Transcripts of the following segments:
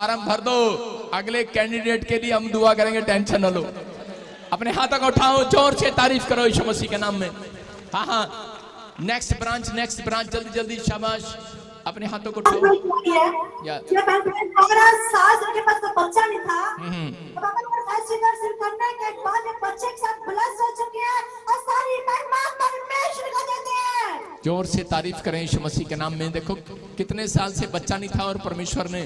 Farm भर दो, अगले कैंडिडेट के लिए हम दुआ करेंगे, टेंशन न लो। अपने हाथों को उठाओ, जोर से तारीफ करो यीशु मसीह के नाम में। हाँ हाँ, नेक्स्ट ब्रांच जल्दी जल्दी, शाबाश। अपने हाथों को उठाओ। 12 साल के पास तो बच्चा नहीं था, करने के बाद बच्चे के साथ ब्लेस हो चुके हैं और सारी महिमा परमेश्वर को देते हैं। जोर से तारीफ करें यीशु मसीह के नाम में। देखो कितने साल से बच्चा नहीं था और परमेश्वर ने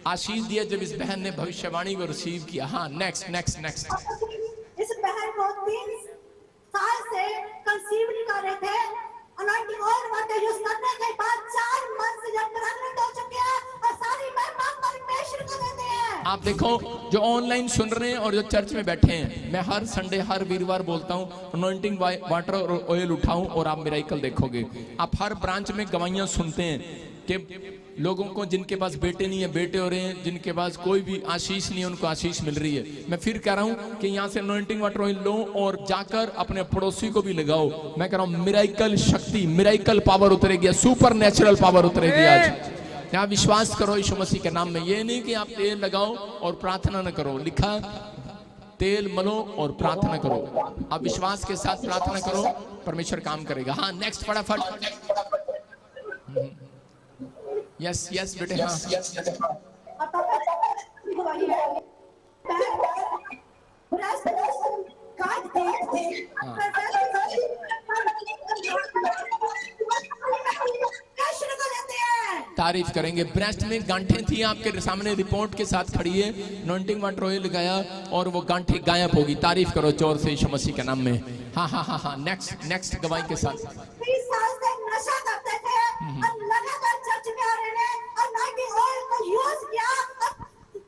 आशीष दिया जब इस बहन ने भविष्यवाणी को रिसीव किया। हाँ, नेक्स्ट नेक्स्ट नेक्स्ट। इस बहन को 3 साल से कंसीव नहीं कर रहे थे, अनॉइंटिंग ऑयल वाटर यूज करने के बाद 4 मंथ से जब प्रेग्नेंट हो चुके हैं और सारी महिमा परमेश्वर को देते हैं। आप देखो जो ऑनलाइन सुन रहे हैं और जो चर्च में बैठे हैं, मैं हर संडे हर वीरवार बोलता हूँ अनॉइंटिंग वाटर और ऑयल उठाऊं और आप मिरेकल देखोगे। आप हर ब्रांच में गवाहियां सुनते हैं कि लोगों को जिनके पास बेटे नहीं है बेटे हो रहे हैं, जिनके पास कोई भी आशीष नहीं है उनको आशीष मिल रही है। मैं फिर कह रहा हूं कि यहाँ से अनॉइंटिंग वाटर ऑयल लो और जाकर अपने पड़ोसी को भी लगाओ। मैं कह रहा हूं मिरेकल शक्ति, मिरेकल पावर उतरेगी, सुपर नेचुरल पावर उतरेगी आज। यहाँ विश्वास करो यीशु मसीह के नाम में। ये नहीं कि आप तेल लगाओ और प्रार्थना न करो, लिखा तेल मलो और प्रार्थना करो। आप विश्वास के साथ प्रार्थना करो, परमेश्वर काम करेगा। हाँ, नेक्स्ट फटाफट। यस यस बेटे, हाँ। तारीफ करेंगे। ब्रेस्ट में गांठें थी, आपके सामने रिपोर्ट के साथ खड़ी है, अनॉइंटिंग वाटर ऑयल लगाया और वो गांठें गायब होगी। तारीफ करो जोर से यीशु मसीह के नाम में। हाँ हाँ हाँ हाँ, नेक्स्ट नेक्स्ट गवाही के साथ। 30 साल से नशा करते थे और लगातार चर्च में आ रहे हैं और अनॉइंटिंग ऑयल का यूज किया,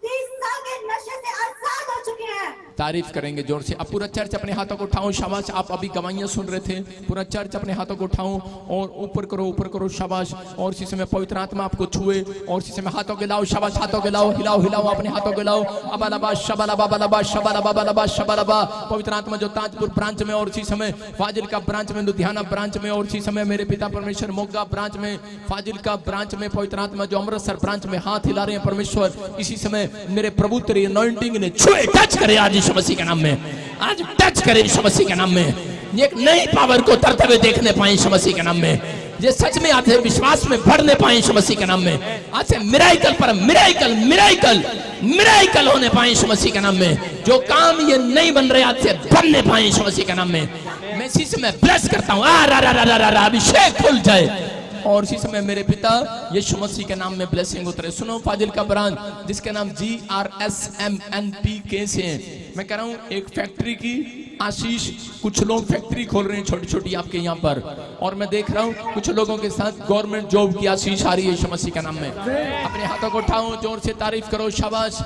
30 साल के नशे से आजाद हो चुके हैं। तारीफ करेंगे जोर से। अब पूरा चर्च अपने हाथों को उठाओ, शाबाश। आप अभी गवाहियां सुन रहे थे, पूरा चर्च अपने हाथों को उठाओ और ऊपर करो, शाबाश। और इसी समय पवित्र आत्मा आपको छुए और इसी समय हाथों के लाओ, शाबाश। हाथों के लाओ, हिलाओ अपने हाथों के लाओ। अबालबा शबालबा बलबा शबालबा बलबा शबालबा। पवित्र आत्मा जो ताजपुर ब्रांच में और इसी समय फाजिलका ब्रांच में, लुधियाना ब्रांच में और इसी समय मेरे पिता परमेश्वर मोगा ब्रांच में, फाजिलका ब्रांच में पवित्र आत्मा जो अमृतसर ब्रांच में हाथ हिला रहे हैं परमेश्वर, इसी समय मेरे प्रभु तेरी अनॉइंटिंग ने छुए, टच करे आज यीशु मसीह के नाम में। आज टच करे यीशु मसीह के नाम में। एक नई पावर को तरते हुए देखने पाए यीशु मसीह के नाम में। ये सच में आते विश्वास में बढ़ने पाए यीशु मसीह के नाम में। आज से मिरेकल पर मिरेकल होने पाए यीशु मसीह के नाम में। जो काम ये नहीं बन रहे आज से बनने पाए यीशु मसीह के नाम में। मैं इसी समय ब्लेस करता हूँ, अभिषेक खुल जाए और इसी समय मेरे पिता यीशु मसीह के नाम में ब्लेसिंग उतरे। सुनो, फाजिल का ब्रांच जिसके नाम GRSMNPK से है, मैं कह रहा हूँ एक फैक्ट्री की आशीष। कुछ लोग फैक्ट्री खोल रहे हैं छोटी छोटी आपके यहाँ पर, और मैं देख रहा हूँ कुछ लोगों के साथ गवर्नमेंट जॉब की आशीष आ रही है यीशु मसीह के नाम में। अपने हाथों को उठाओ, जोर से तारीफ करो, शाबाश।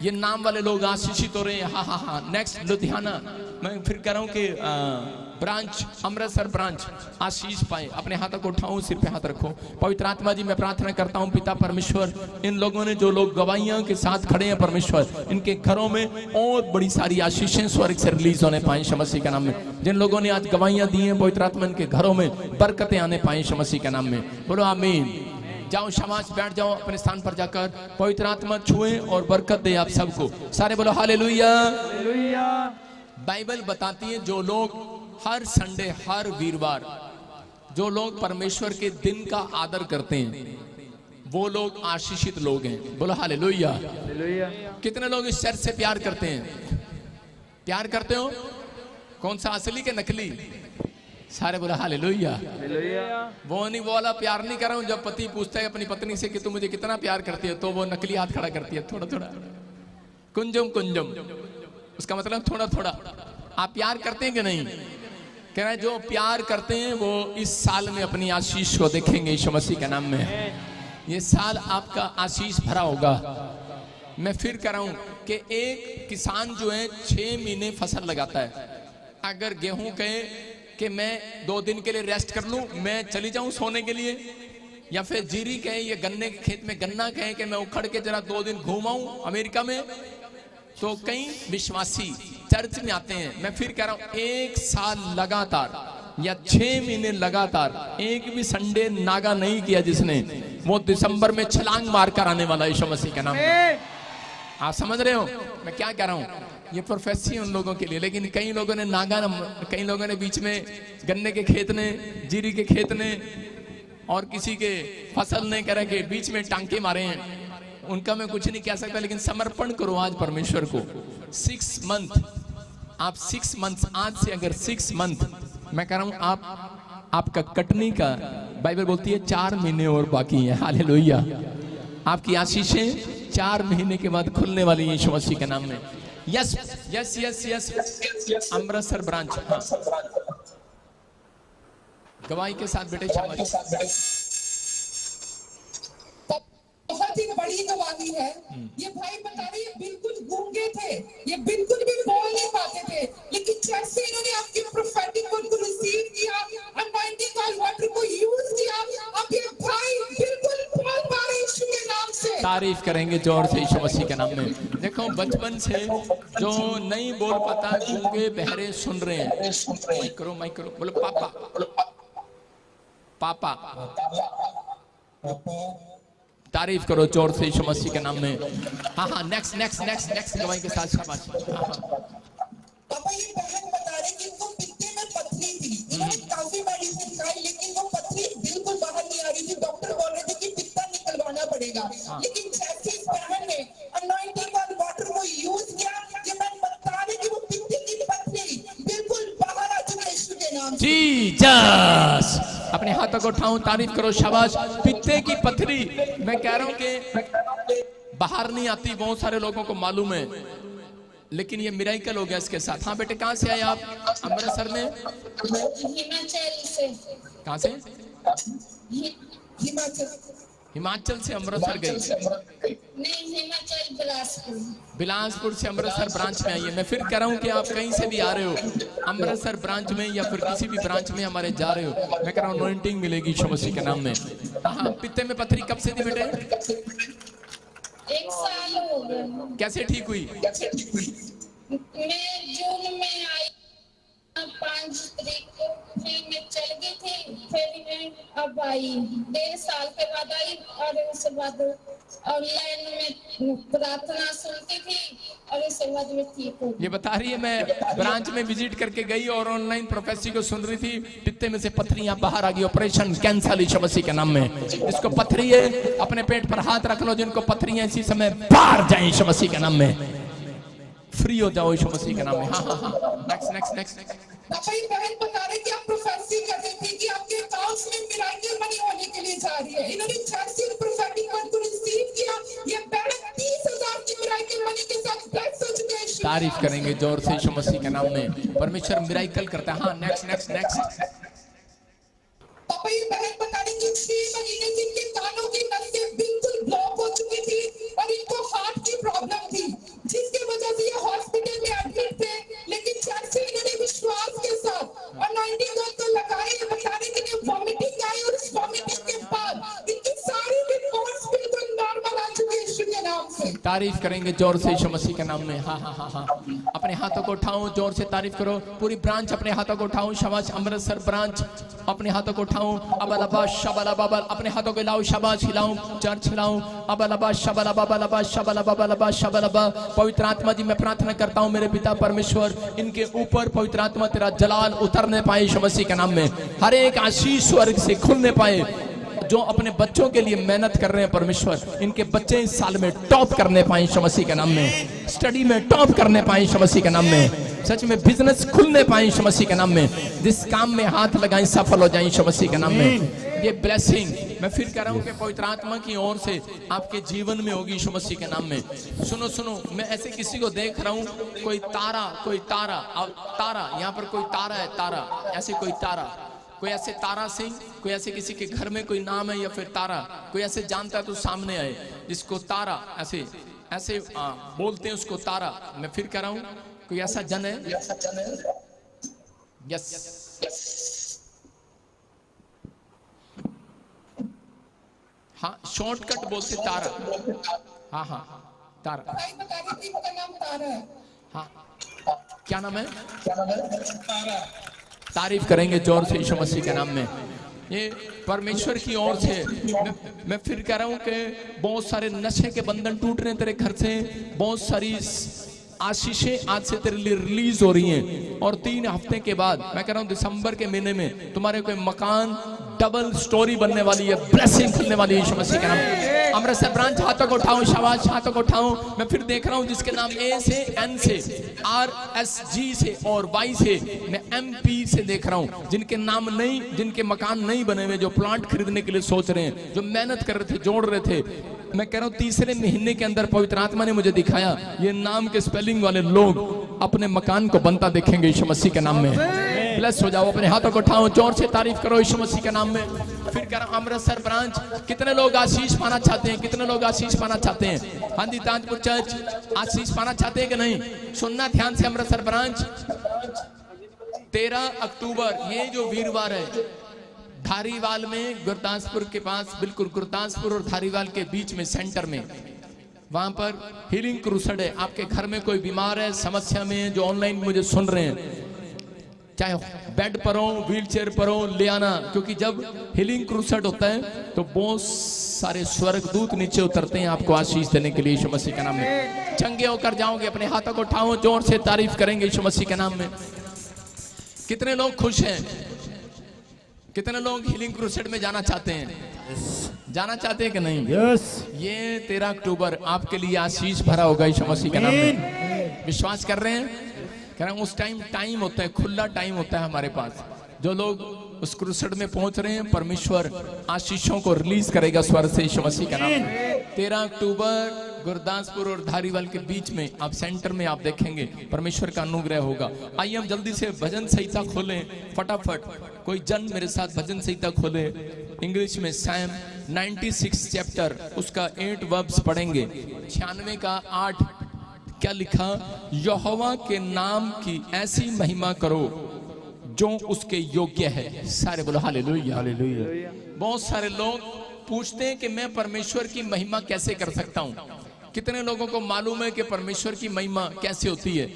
ये नाम वाले लोग आशीषित हो रहे हैं। हाँ हाँ हाँ, नेक्स्ट लुधियाना। मैं फिर कह रहा हूँ कि ब्रांच, अमृतसर ब्रांच आशीष पाए। अपने हाथों को उठाओ, सिर पे हाथ रखो। पवित्र आत्मा जी, मैं प्रार्थना करता हूँ पिता परमेश्वर, इन लोगों ने जो लोग गवाहियां के साथ खड़े हैं परमेश्वर, इनके घरों में और बड़ी सारी आशीषें स्वर्ग से रिलीज होने पाए यीशु मसीह के नाम में। जिन लोगों ने आज गवाहियां दी हैं पवित्र आत्मा, इनके घरों में बरकतें आने पाए यीशु मसीह के नाम में। बोलो आमीन। जाओ, शाबाश, बैठ जाओ अपने स्थान पर जाकर। पवित्र आत्मा छुए और बरकत दे आप सबको। सारे बोलो हालेलुया। बाइबल बताती है जो लोग हर संडे हर वीरवार जो लोग परमेश्वर के दिन का आदर करते हैं वो लोग आशीषित लोग हैं। बोलो हालेलुया। कितने लोग इस चर्च से प्यार करते हैं? प्यार करते हो? कौन सा, असली के नकली? सारे बोला हालेलुया। वो नहीं, वो वाला प्यार नहीं कर रहा हूं जब पति पूछता है अपनी पत्नी से कि तू मुझे कितना प्यार करती है, तो वो नकली हाथ खड़ा करती है, थोड़ा थोड़ा, कुंजम कुंजम, उसका मतलब थोड़ा थोड़ा। आप प्यार करते हैं कि नहीं? कह रहा है जो प्यार करते हैं वो इस साल में अपनी आशीष को देखेंगे यीशु मसीह के नाम में। ये साल आपका आशीष भरा होगा। मैं फिर कह रहा हूं कि एक किसान जो है 6 महीने फसल लगाता है। अगर गेहूं कहे कि मैं 2 दिन के लिए रेस्ट कर लूं, मैं चली जाऊं सोने के लिए, या फिर जीरी कहे, ये गन्ने के खेत में गन्ना कहे कि मैं उखड़ के जरा 2 दिन घूमाऊं अमेरिका में, तो कई विश्वासी चर्च में आते हैं। मैं फिर कह रहा हूं 1 साल लगातार या 6 महीने लगातार एक भी संडे नागा नहीं किया जिसने, वो दिसंबर में छलांग मार कर आने वाला है यीशु मसीह के नाम में। आप समझ रहे हो मैं क्या कह रहा हूँ? ये प्रोफेसी है उन लोगों के लिए, लेकिन कई लोगों ने कई लोगों ने बीच में गन्ने के खेत ने, जीरी के खेत ने और किसी के फसल ने कह के बीच में टांके मारे हैं। उनका मैं कुछ नहीं कह सकता, लेकिन समर्पण करो आज परमेश्वर को। 6 मंथ, आप 6 मंथ, आज से अगर 6 मंथ, मैं कह रहा हूं आपका कटनी का, बाइबल बोलती है 4 महीने और बाकी है। हालेलुया। आपकी आशीषें 4 महीने के बाद खुलने वाली है यीशु मसीह के नाम में। Yes yes yes yes, Amritsar branch. हाँ, गवाही के साथ बेटे शाबाश। बहुत ही बड़ी गवाही है। ये भाई बता रहे ये बिल्कुल गूंगे थे, ये बिल्कुल भी बोल नहीं पाते थे, लेकिन जैसे इन्होंने आपके प्रोफेटिक वर्ड को रिसीव किया, अनॉइंटिंग ऑयल वाटर को यूज किया, अब ये भाई बिल्कुल बोल पा रहे यीशु के नाम से। तारीफ करेंगे जोर से यीशु मसीह के नाम में। देखो बचपन से जो नहीं बोल पाता, गूंगे बहरे सुन रहे हैं। माइक करो बोलो पापा पापा। तारीफ करो जोर से यीशु मसीह के नाम में। हाँ, नेक्स्ट गवाही के साथ शाबाश। पापा ये बहन बता रहे कि इनको पित्ते में पथरी थी, इन्होंने काफी मेडिसिन खाई, लेकिन वो पथरी बिल्कुल बाहर नहीं आ रही थी। डॉक्टर बोल रहे थे कि पित्ता निकलवाना पड़ेगा, लेकिन जैसे इस बहन ने अनॉइंटिंग ऑयल वाटर को यूज किया, ये मैं बता रही कि वो पित्ते की पथरी बिल्कुल बाहर आ चुकी है यीशु के नाम से। जीसस, अपने हाथों को उठाओ, तारीफ करो, शाबाश। पित्ते की पथरी, मैं कह रहा हूं कि बाहर नहीं आती, बहुत सारे लोगों को मालूम है, लेकिन ये मिरेकल हो गया इसके साथ। हाँ बेटे, कहाँ से आए आप? अमृतसर में। हिमाचल से। कहाँ से? हिमाचल से अमृतसर गई? नहीं, हिमाचल बिलासपुर। बिलासपुर से अमृतसर ब्रांच में आई है। मैं फिर कह रहा हूँ कि आप कहीं से भी आ रहे हो, अमृतसर ब्रांच में या फिर किसी भी ब्रांच में हमारे जा रहे हो, मैं कह रहा हूँ अनॉइंटिंग मिलेगी यीशु मसीह के नाम में। हाँ, पित्ते में पथरी कब से थी बेटे? 1 साल हो गया। कैसे ठीक हुई? मैं जून में आई, 5 तारीख को फ्री में चल गई थी, फिर मैं अब आई 1.5 साल के बाद आई, और उसके बाद ऑनलाइन में प्रार्थना सुनती थी, और उसके बाद मैं ठीक हो गई। ये बता रही है मैं ब्रांच में विजिट करके गई और ऑनलाइन प्रोफेसी को सुन रही थी, पित्ते में से पथरियां बाहर आ गई। ऑपरेशन कैंसल यीशु मसीह के नाम में। जिसको पथरी है अपने पेट पर हाथ रख लो, जिनको पथरियां इसी समय बाहर जाए यीशु मसीह के नाम में, फ्री हो जाओ यीशु मसीह के नाम में। हाँ, नेक्स्ट। कई बहन बता रहे कि आप प्रोफेसी कर रहे थे कि आपके अकाउंट्स में मिरेकल मनी होने के लिए जा रही है। इन्होंने जैसे प्रोफेटिक वर्ड को रिसीव किया, ये बहन 30,000 की मिरेकल मनी के साथ ब्लेस हो चुके हैं। तारीफ करेंगे जोर से यीशु मसीह के नाम में। परमेश्वर मिरेकल करता है। हाँ, नेक्स्ट। पापा ये बहन बता रही कि 6 महीने से इनके कानों की नसें बिल्कुल ब्लॉक हो चुकी थी, और इनको हार्ट की प्रॉब्लम थी, जिसकी वजह से ये हॉस्पिटल में एडमिट थे। लेकिन जैसे इन्होंने विश्वास के साथ अनॉइंटिंग ऑयल को लगाए, बता रहे कि इन्हें वॉमिटिंग आई, और उस वॉमिटिंग के बाद इनकी सारी रिपोर्ट्स बिल्कुल नॉर्मल आ चुकी है यीशु के नाम से। तारीफ करेंगे जोर से यीशु मसीह के नाम में। हाँ, अपने हाथों को उठाओ, जोर से तारीफ करो। पूरी ब्रांच अपने हाथों को उठाओ, शाबाश। अमृतसर ब्रांच अपने हाथों को उठाओ। अबलबा शबलबा, अपने हाथों को हिलाओ, शाबाश। हिलाओ, चर्च हिलाओ। अबलबा शबलबा। पवित्र आत्मा जी, मैं प्रार्थना करता हूँ मेरे पिता परमेश्वर, इनके ऊपर पवित्र आत्मा तेरा जलाल उतरने पाए यीशु मसीह के नाम में। हर एक आशीष स्वर्ग से खुलने पाए। जो अपने बच्चों के लिए मेहनत कर रहे हैं परमेश्वर, इनके बच्चे इस साल में टॉप करने पाए यीशु मसीह के नाम में। स्टडी में टॉप करने पाए यीशु मसीह के नाम में। सच में बिजनेस खुलने पाए यीशु मसीह के नाम में। जिस काम में हाथ लगाएं सफल हो जाए यीशु मसीह के नाम में। ये ब्लेसिंग मैं फिर कह रहा हूँ कि पवित्र आत्मा की ओर से आपके जीवन में होगी यीशु मसीह के नाम में। सुनो, मैं ऐसे किसी को देख रहा हूँ, कोई तारा, यहाँ पर कोई तारा है, ऐसे कोई तारा, कोई ऐसे तारा सिंह, कोई ऐसे किसी के घर में कोई नाम है या फिर तारा, कोई ऐसे जानता है तो सामने आए, जिसको तारा ऐसे बोलते हैं, उसको तारा। मैं फिर कह रहा हूँ, कोई ऐसा जन है? यस। हाँ, शॉर्टकट बोलते तारा। हाँ, तारा। हाँ, क्या नाम है? तारीफ करेंगे जोर से यीशु मसीह के नाम में। ये परमेश्वर की ओर से। मैं फिर कह रहा हूं कि बहुत सारे नशे के बंधन टूट रहे हैं तेरे घर से, बहुत सारी आशीषें आज से तेरे लिए रिलीज हो रही हैं, और 3 हफ्ते के बाद मैं कह रहा हूं दिसंबर के महीने में तुम्हारे कोई मकान डबल स्टोरी बनने वाली है, ब्लेसिंग खुलने वाली है यीशु मसीह के नाम में। अमृतसर ब्रांच हाथों को उठाओ, शाबाश, हाथों को उठाओ। मैं फिर देख रहा हूं जिसके नाम ए से, एन से, आर, एस, जी से और वाई से, मैं MP से देख रहा हूं, जिनके नाम नहीं, जिनके मकान नहीं बने हुए, जो प्लांट खरीदने के लिए सोच रहे हैं, जो मेहनत कर रहे थे, जोड़ रहे थे। मैं कह रहा हूं तीसरे महीने के अंदर पवित्र आत्मा ने मुझे दिखाया ये नाम के स्पेलिंग वाले लोग अपने मकान को बनता देखेंगे यीशु मसीह के नाम में। ब्लेस हो जाओ, अपने हाथों को उठाओ, जोर से तारीफ करो यीशु मसीह के नाम में। फिर कह रहा हूं अमृतसर ब्रांच, कितने लोग आशीष पाना चाहते हैं? कितने लोग आशीष पाना चाहते हैं? हाँ जी, ताजपुर चर्च आशीष पाना चाहते हैं कि नहीं? सुनना ध्यान से, अमृतसर ब्रांच 13 अक्टूबर, ये जो वीरवार है, धारीवाल में, गुरदासपुर के पास, बिल्कुल गुरदासपुर और धारीवाल के बीच में सेंटर में, वहां पर हीलिंग क्रूसेड है। आपके घर में कोई बीमार है, समस्या में है, जो ऑनलाइन मुझे सुन रहे हैं, चाहे बेड पर हो, व्हील चेयर पर हो, ले आना, क्योंकि जब हीलिंग क्रूसेड होता है तो बहुत सारे स्वर्गदूत नीचे उतरते हैं आपको आशीष देने के लिए यीशु मसीह के नाम में। चंगे होकर जाओगे, अपने हाथों को उठाओ, जोर से तारीफ करेंगे यीशु मसीह के नाम में। कितने लोग खुश हैं? कितने लोग हीलिंग क्रूसेड में जाना चाहते हैं? जाना चाहते हैं कि नहीं? ये 13 अक्टूबर आपके लिए आशीष भरा होगा यीशु मसीह के नाम में। विश्वास कर रहे हैं? कह रहा हूं उस टाइम होता है, खुला टाइम होता है हमारे पास। जो लोग उस क्रूसेड में पहुंच रहे हैं, परमेश्वर आशीषों को रिलीज करेगा स्वर्ग से यीशु मसीह का नाम। 13 अक्टूबर गुरदासपुर और धारीवाल के बीच में आप सेंटर में आप देखेंगे परमेश्वर का अनुग्रह होगा। आइए हम जल्दी से भजन संहिता खोलें, फटाफट कोई जन मेरे साथ भजन संहिता खोले। इंग्लिश में सैम 96 चैप्टर, उसका 8 वर्ब्स पढ़ेंगे। 96 का 8 क्या लिखा? यहोवा के नाम की ऐसी महिमा करो जो उसके योग्य है। सारे बोलो हालेलुया, हालेलुया। बहुत सारे लोग पूछते हैं कि मैं परमेश्वर की महिमा कैसे कर सकता हूं? कितने लोगों को मालूम है कि परमेश्वर की महिमा कैसे होती है?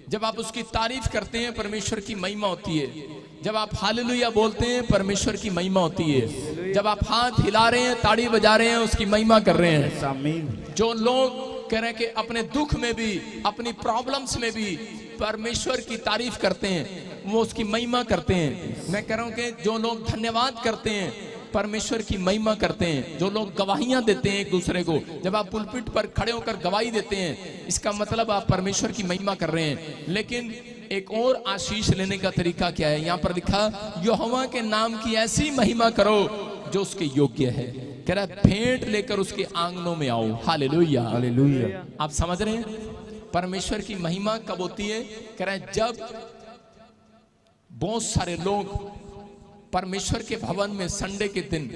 जब आप उसकी तारीफ करते हैं, परमेश्वर की महिमा होती है। जब आप हालेलुया बोलते हैं, परमेश्वर की महिमा होती है। जब आप हाथ हिला रहे हैं, ताड़ी बजा रहे हैं, उसकी महिमा कर रहे हैं। जो लोग कह रहे हैं कि अपने दुख में भी, अपनी प्रॉब्लम्स में भी परमेश्वर की तारीफ करते हैं, वो उसकी महिमा करते हैं। मैं कह रहा हूं कि जो लोग धन्यवाद करते हैं, परमेश्वर की महिमा करते हैं, जो लोग गवाहियां देते हैं एक दूसरे को, जब आप पुलपिट पर खड़े होकर गवाही देते हैं, इसका मतलब आप परमेश्वर की महिमा कर रहे हैं। लेकिन एक और आशीष लेने का तरीका क्या है? यहाँ पर लिखा, यहोवा के नाम की ऐसी महिमा करो जो उसके योग्य है। कह रहा है भेंट लेकर उसके आंगनों में आओ। Hallelujah, hallelujah. आप समझ रहे हैं परमेश्वर की महिमा कब होती है? कह रहा है जब बहुत सारे लोग परमेश्वर के भवन में संडे के दिन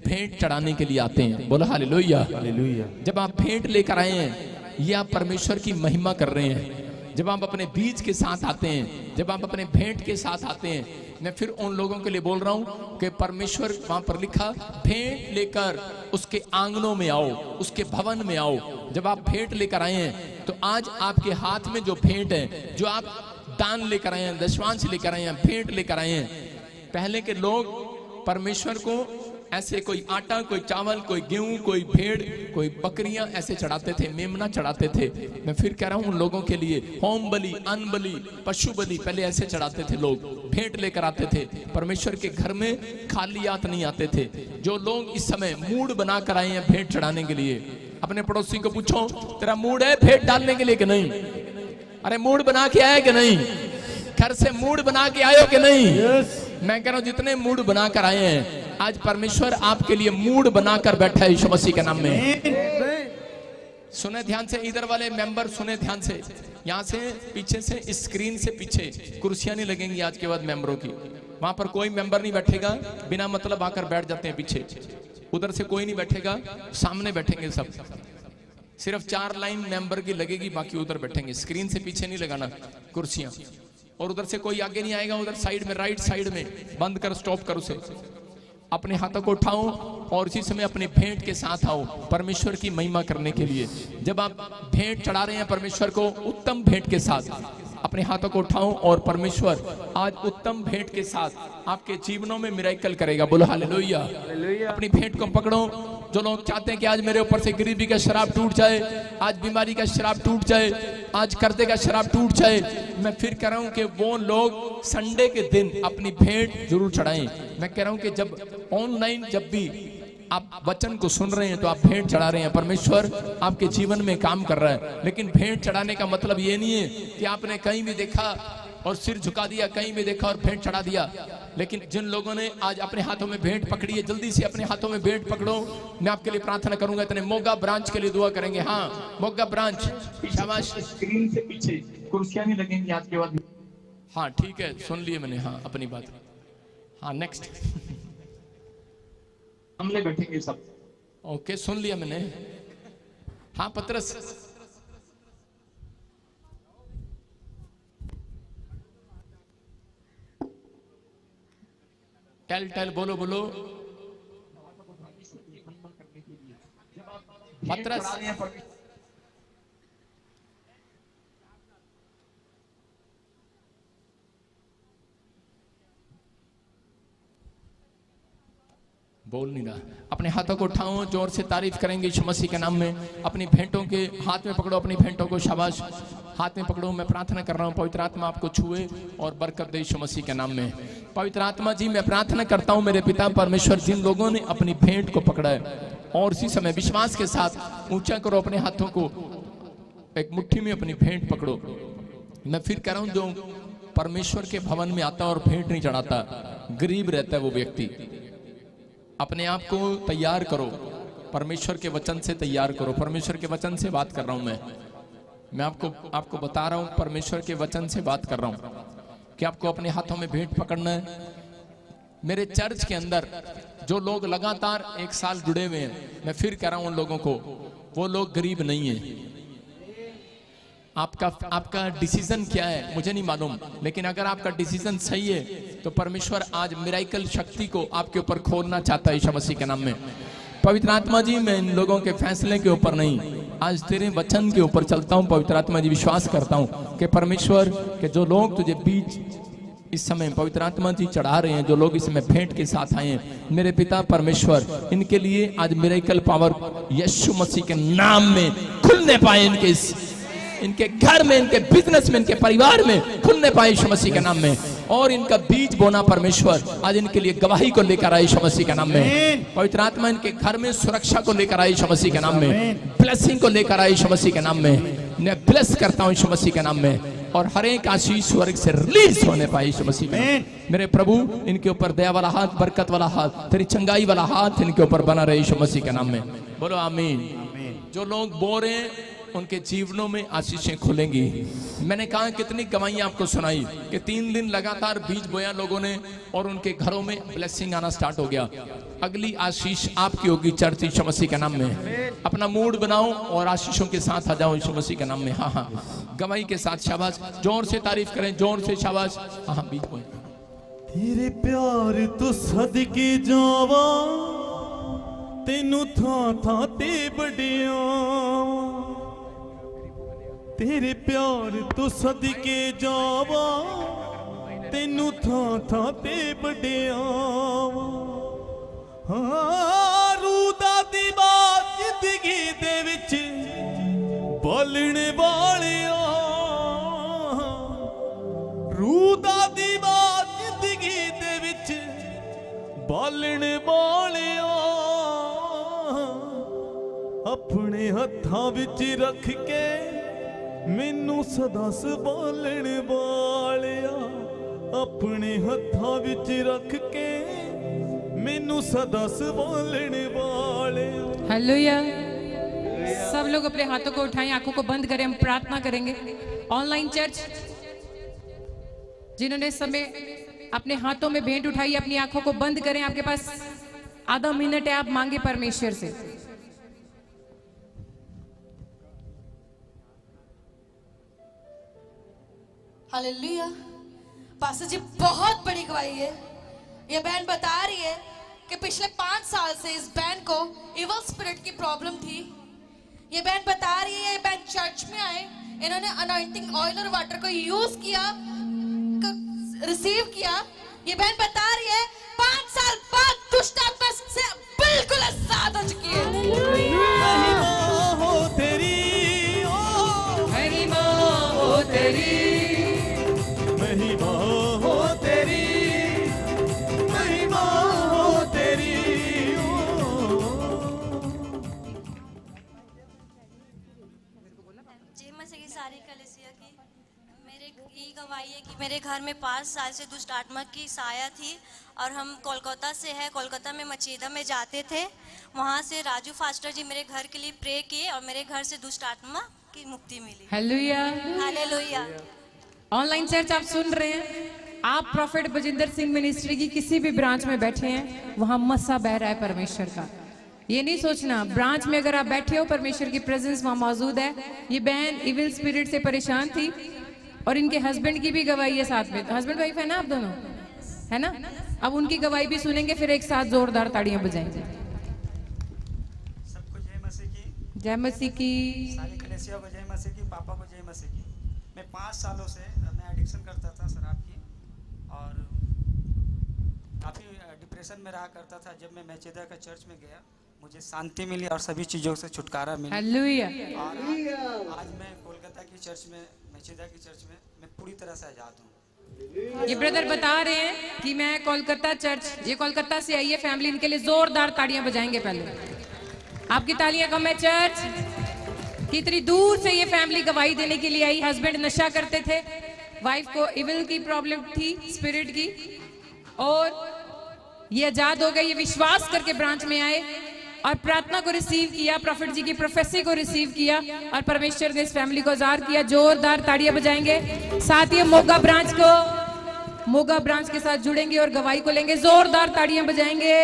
भेंट चढ़ाने के लिए आते हैं। बोलो हालेलुया, हालेलुया। जब आप भेंट लेकर आए हैं, ये आप परमेश्वर की महिमा कर रहे हैं। जब आप अपने बीज के साथ आते हैं, जब आप अपने भेंट के साथ आते हैं, मैं फिर उन लोगों के लिए बोल रहा हूं कि परमेश्वर, वहां पर लिखा, भेंट लेकर उसके आंगनों में आओ, उसके भवन में आओ। जब आप भेंट लेकर आए हैं, तो आज आपके हाथ में जो भेंट है, जो आप दान लेकर आए हैं, दशमांश लेकर आए हैं, भेंट लेकर आए हैं। पहले के लोग परमेश्वर को ऐसे कोई आटा, कोई चावल, कोई गेहूं, कोई भेड़, कोई बकरियां ऐसे चढ़ाते थे, मेमना चढ़ाते थे। मैं फिर कह रहा हूं उन लोगों के लिए, होम बलि, अन्न बलि, पशु बलि पहले ऐसे चढ़ाते थे लोग, भेंट लेकर आते थे। परमेश्वर के घर में खाली हाथ नहीं आते थे। जो लोग इस समय मूड बनाकर आए हैं भेंट चढ़ाने के लिए, अपने पड़ोसी को पूछो, तेरा मूड है भेंट डालने के लिए कि नहीं? अरे मूड बना के आया कि नहीं? घर से मूड बना के आयो कि नहीं? मैं कह रहा हूं जितने मूड बनाकर आए हैं, आज परमेश्वर आपके लिए मूड बनाकर बैठा है यीशु मसीह के नाम में। सुने ध्यान से, इधर वाले मेंबर सुने ध्यान से। यहाँ से पीछे से, स्क्रीन से पीछे कुर्सियां नहीं लगेंगी आज के बाद मेंबरों की। वहां पर कोई मेंबर नहीं बैठेगा, बिना मतलब आकर बैठ जाते हैं पीछे। उधर से कोई नहीं बैठेगा, सामने बैठेंगे सब। सिर्फ 4 लाइन मेंबर की लगेगी, बाकी उधर बैठेंगे। स्क्रीन से पीछे नहीं लगाना कुर्सियां। और उधर से कोई आगे नहीं आएगा, उधर साइड में, राइट साइड में। बंद कर, स्टॉप कर उसे। अपने हाथों को उठाओ और इसी समय अपनी भेंट के साथ आओ परमेश्वर की महिमा करने के लिए। जब आप भेंट चढ़ा रहे हैं परमेश्वर को, उत्तम भेंट के साथ, अपने हाथों को उठाऊं और परमेश्वर आज उत्तम भेंट के साथ आपके जीवनों में मिरेकल करेगा। बोलो हालेलुया। अपनी भेंट को पकड़ो। जो लोग चाहते हैं कि आज मेरे ऊपर से गरीबी का शराब टूट जाए, आज बीमारी का शराब टूट जाए, आज कर्जे का शराब टूट जाए, मैं फिर कह रहा हूं कि वो लोग संडे के दिन अपनी भेंट जरूर चढ़ाएं। मैं कह रहा हूं कि जब ऑनलाइन जब भी आप वचन को सुन रहे हैं तो आप भेंट चढ़ा रहे हैं, परमेश्वर आपके जीवन में काम कर रहा है। लेकिन भेंट चढ़ाने का मतलब ये नहीं है कि आपने कहीं भी देखा और सिर झुका दिया, कहीं भी देखा और भेंट चढ़ा दिया। लेकिन जिन लोगों ने आज अपने हाथों में भेंट पकड़ी है, जल्दी से अपने हाथों में भेंट पकड़ो। मैं आपके लिए प्रार्थना करूंगा। इतने मोगा ब्रांच के लिए दुआ करेंगे। हाँ, मोगा ब्रांच, शाबाश। स्क्रीन से पीछे कुर्सियां नहीं लगेंगी आज के बाद। हाँ ठीक है, सुन लिए मैंने। हाँ अपनी बात। हाँ नेक्स्ट। हमले बैठेंगे सब। ओके, सुन लिया मैंने। हाँ पतरस, टेल बोलो बोलो। पतरस, बोल नहीं रहा। अपने हाथों को उठाओ, जोर से तारीफ करेंगे यीशु मसीह के नाम में। अपनी भेंटों के हाथ में पकड़ो, अपनी भेंटों को शाबाश हाथ में पकड़ो। मैं प्रार्थना कर रहा हूँ पवित्र आत्मा आपको छुए और बरकत दे यीशु मसीह के नाम में। पवित्र आत्मा जी, मैं प्रार्थना करता हूँ मेरे पिता परमेश्वर, जिन लोगों ने अपनी भेंट को पकड़ा है और इसी समय विश्वास के साथ ऊंचा करो अपने हाथों को, एक मुट्ठी में अपनी भेंट पकड़ो। मैं फिर कह रहा हूँ, जो परमेश्वर के भवन में आता और भेंट नहीं चढ़ाता, गरीब रहता है वो व्यक्ति। अपने आप को तैयार करो, परमेश्वर के वचन से तैयार करो। परमेश्वर के वचन से बात कर रहा हूं मैं आपको बता रहा हूं, परमेश्वर के वचन से बात कर रहा हूं कि आपको अपने हाथों में भेंट पकड़ना है। मेरे चर्च के अंदर जो लोग लगातार 1 साल जुड़े हुए हैं, मैं फिर कह रहा हूं उन लोगों को, वो लोग गरीब नहीं है। आपका डिसीजन क्या है मुझे नहीं मालूम, लेकिन अगर आपका डिसीजन सही है तो परमेश्वर आज मिराइकल शक्ति को आपके ऊपर खोलना चाहता है यीशु मसीह के नाम में। पवित्र आत्मा जी, मैं इन लोगों के फैसले के ऊपर नहीं, आज तेरे वचन के ऊपर चलता हूं। पवित्र आत्मा जी, विश्वास करता हूं कि परमेश्वर के जो लोग तुझे बीच इस समय पवित्र आत्मा जी चढ़ा रहे हैं, जो लोग इसमें भेंट के साथ आए हैं, मेरे पिता परमेश्वर इनके लिए आज मिराइकल पावर यीशु मसीह के नाम में खुलने पाए। इनके घर में, इनके बिजनेस में, इनके परिवार में खुलने पाए यीशु मसीह के नाम में। और इनका बीज बोना परमेश्वर आज इनके लिए गवाही को लेकर आए यीशु मसीह के नाम में। पवित्र आत्मा इनके घर में सुरक्षा को लेकर आए यीशु मसीह के नाम में, ब्लेसिंग को लेकर आए यीशु मसीह के नाम में। मैं ब्लेस करता हूं यीशु मसीह के नाम में, और हर एक आशीष स्वर्ग से रिलीज होने पाए यीशु मसीह के नाम में। मेरे प्रभु, इनके ऊपर दया वाला हाथ, बरकत वाला हाथ, तेरी चंगाई वाला हाथ इनके ऊपर बना रहे यीशु मसीह के नाम में। बोलो आमीन। जो लोग बोर हैं उनके जीवनों में आशीषें खुलेंगी। मैंने कहा कितनी गवाहियां आपको सुनाई कि 3 दिन लगातार बीज बोया लोगों ने और उनके घरों में ब्लेसिंग आना स्टार्ट हो गया। अगली आशीष आपकी होगी चर्च यीशु मसीह के नाम में। अपना मूड बनाओ और आशीषों के साथ आ जाओ यीशु मसीह के नाम में। हाँ हाँ, गवाही के साथ शाबाश, जोर से तारीफ करें, जोर से शाबाश। हाँ बीज बोए। तेरे प्यार तो सदके जावा, तेनू था ते बड़िया। तेरे प्यार तो सदके जावा, तेनू था ते बड़िया। हाँ, रूदा दी बात जिंदगी दे विच बोलने वालिया। रूदा दी बात जिंदगी दे विच बोलने वालिया। अपने हत्थां विच रख के मैनू सदा संभालण वालिया। अपने हत्थां विच रख के मैनू सदा संभालण वालिया। हालेलुया। सब लोग अपने हाथों को उठाएं, आंखों को बंद करें, हम प्रार्थना करेंगे। ऑनलाइन चर्च जिन्होंने समय अपने हाथों में भेंट उठाई, अपनी आंखों को बंद करें। आपके पास आधा मिनट है, आप मांगे परमेश्वर से। हालेलुया। पास्टर जी, बहुत बड़ी गवाही है। ये बहन बता रही है कि पिछले 5 साल से इस बहन को इविल स्पिरिट की प्रॉब्लम थी। ये बहन बता रही है, ये बहन चर्च चर्च में आए, इन्होंने अनॉइंटिंग ऑयल और वाटर को यूज किया, रिसीव किया। ये बहन बता रही है 5 साल बाद दुष्ट आत्मा से बिल्कुल आजाद हो चुकी है। महिमा हो तेरी, महिमा हो तेरी, महिमा हो तेरी, महिमा हो तेरी। जय मसीह की सारी कलीसिया की मेरे ये गवाही है कि मेरे घर में 5 साल से दुष्ट आत्मा की साया थी और हम कोलकाता से है। कोलकाता में मचेदा में जाते थे, वहाँ से राजू फास्टर जी मेरे घर के लिए प्रे किए और मेरे घर से दुष्ट आत्मा की मुक्ति मिली। हालेलुया। हालेलुया। ऑनलाइन चर्च आप सुन रहे हैं, आप प्रॉफिट बजिंदर सिंह मिनिस्ट्री की किसी भी ब्रांच में बैठे हैं, वहां मस्सा बह रहा है परमेश्वर का। ये नहीं सोचना ब्रांच में अगर आप बैठे हो परमेश्वर की प्रेजेंस वहां मौजूद है। ये बहन इविल स्पिरिट से परेशान थी और इनके हस्बैंड की भी गवाही है साथ में। तो हस्बैंड वाइफ है ना आप दोनों, है ना? अब उनकी गवाही भी सुनेंगे, फिर एक साथ जोरदार ताड़ियां बजाएंगे। सबको जय मसीह की, जय मसीह की। सारी कलीसिया को जय मसीह की, पापा को जय मसीह की। मैं 5 सालों से मैं एडिक्शन करता था शराब की और काफ़ी डिप्रेशन में रहा करता था। जब मैं मैचेदा का चर्च में गया, मुझे शांति मिली और सभी चीज़ों से छुटकारा मिला। हालेलुया। और आज मैं कोलकाता की चर्च में, मैचेदा की चर्च में मैं पूरी तरह से आज़ाद हूँ। ये ब्रदर बता रहे हैं कि मैं कोलकाता चर्च, ये कोलकाता से आई है फैमिली, इनके लिए जोरदार ताड़ियां बजाएंगे। पहले आपकी तालियां कम है चर्च। कितनी दूर से ये फैमिली गवाही देने के लिए आई। हस्बैंड नशा करते थे, वाइफ को इविल की प्रॉब्लम थी, स्पिरिट की, और ये आजाद हो गए। ये विश्वास करके ब्रांच में आए और प्रार्थना को रिसीव किया, प्रॉफिट जी की प्रोफेसी को रिसीव किया और परमेश्वर ने इस फैमिली को आजाद किया। जोरदार ताड़ियां बजाएंगे। साथ ही मोगा ब्रांच के साथ जुड़ेंगे और गवाही को लेंगे। जोरदार ताड़ियां बजाएंगे।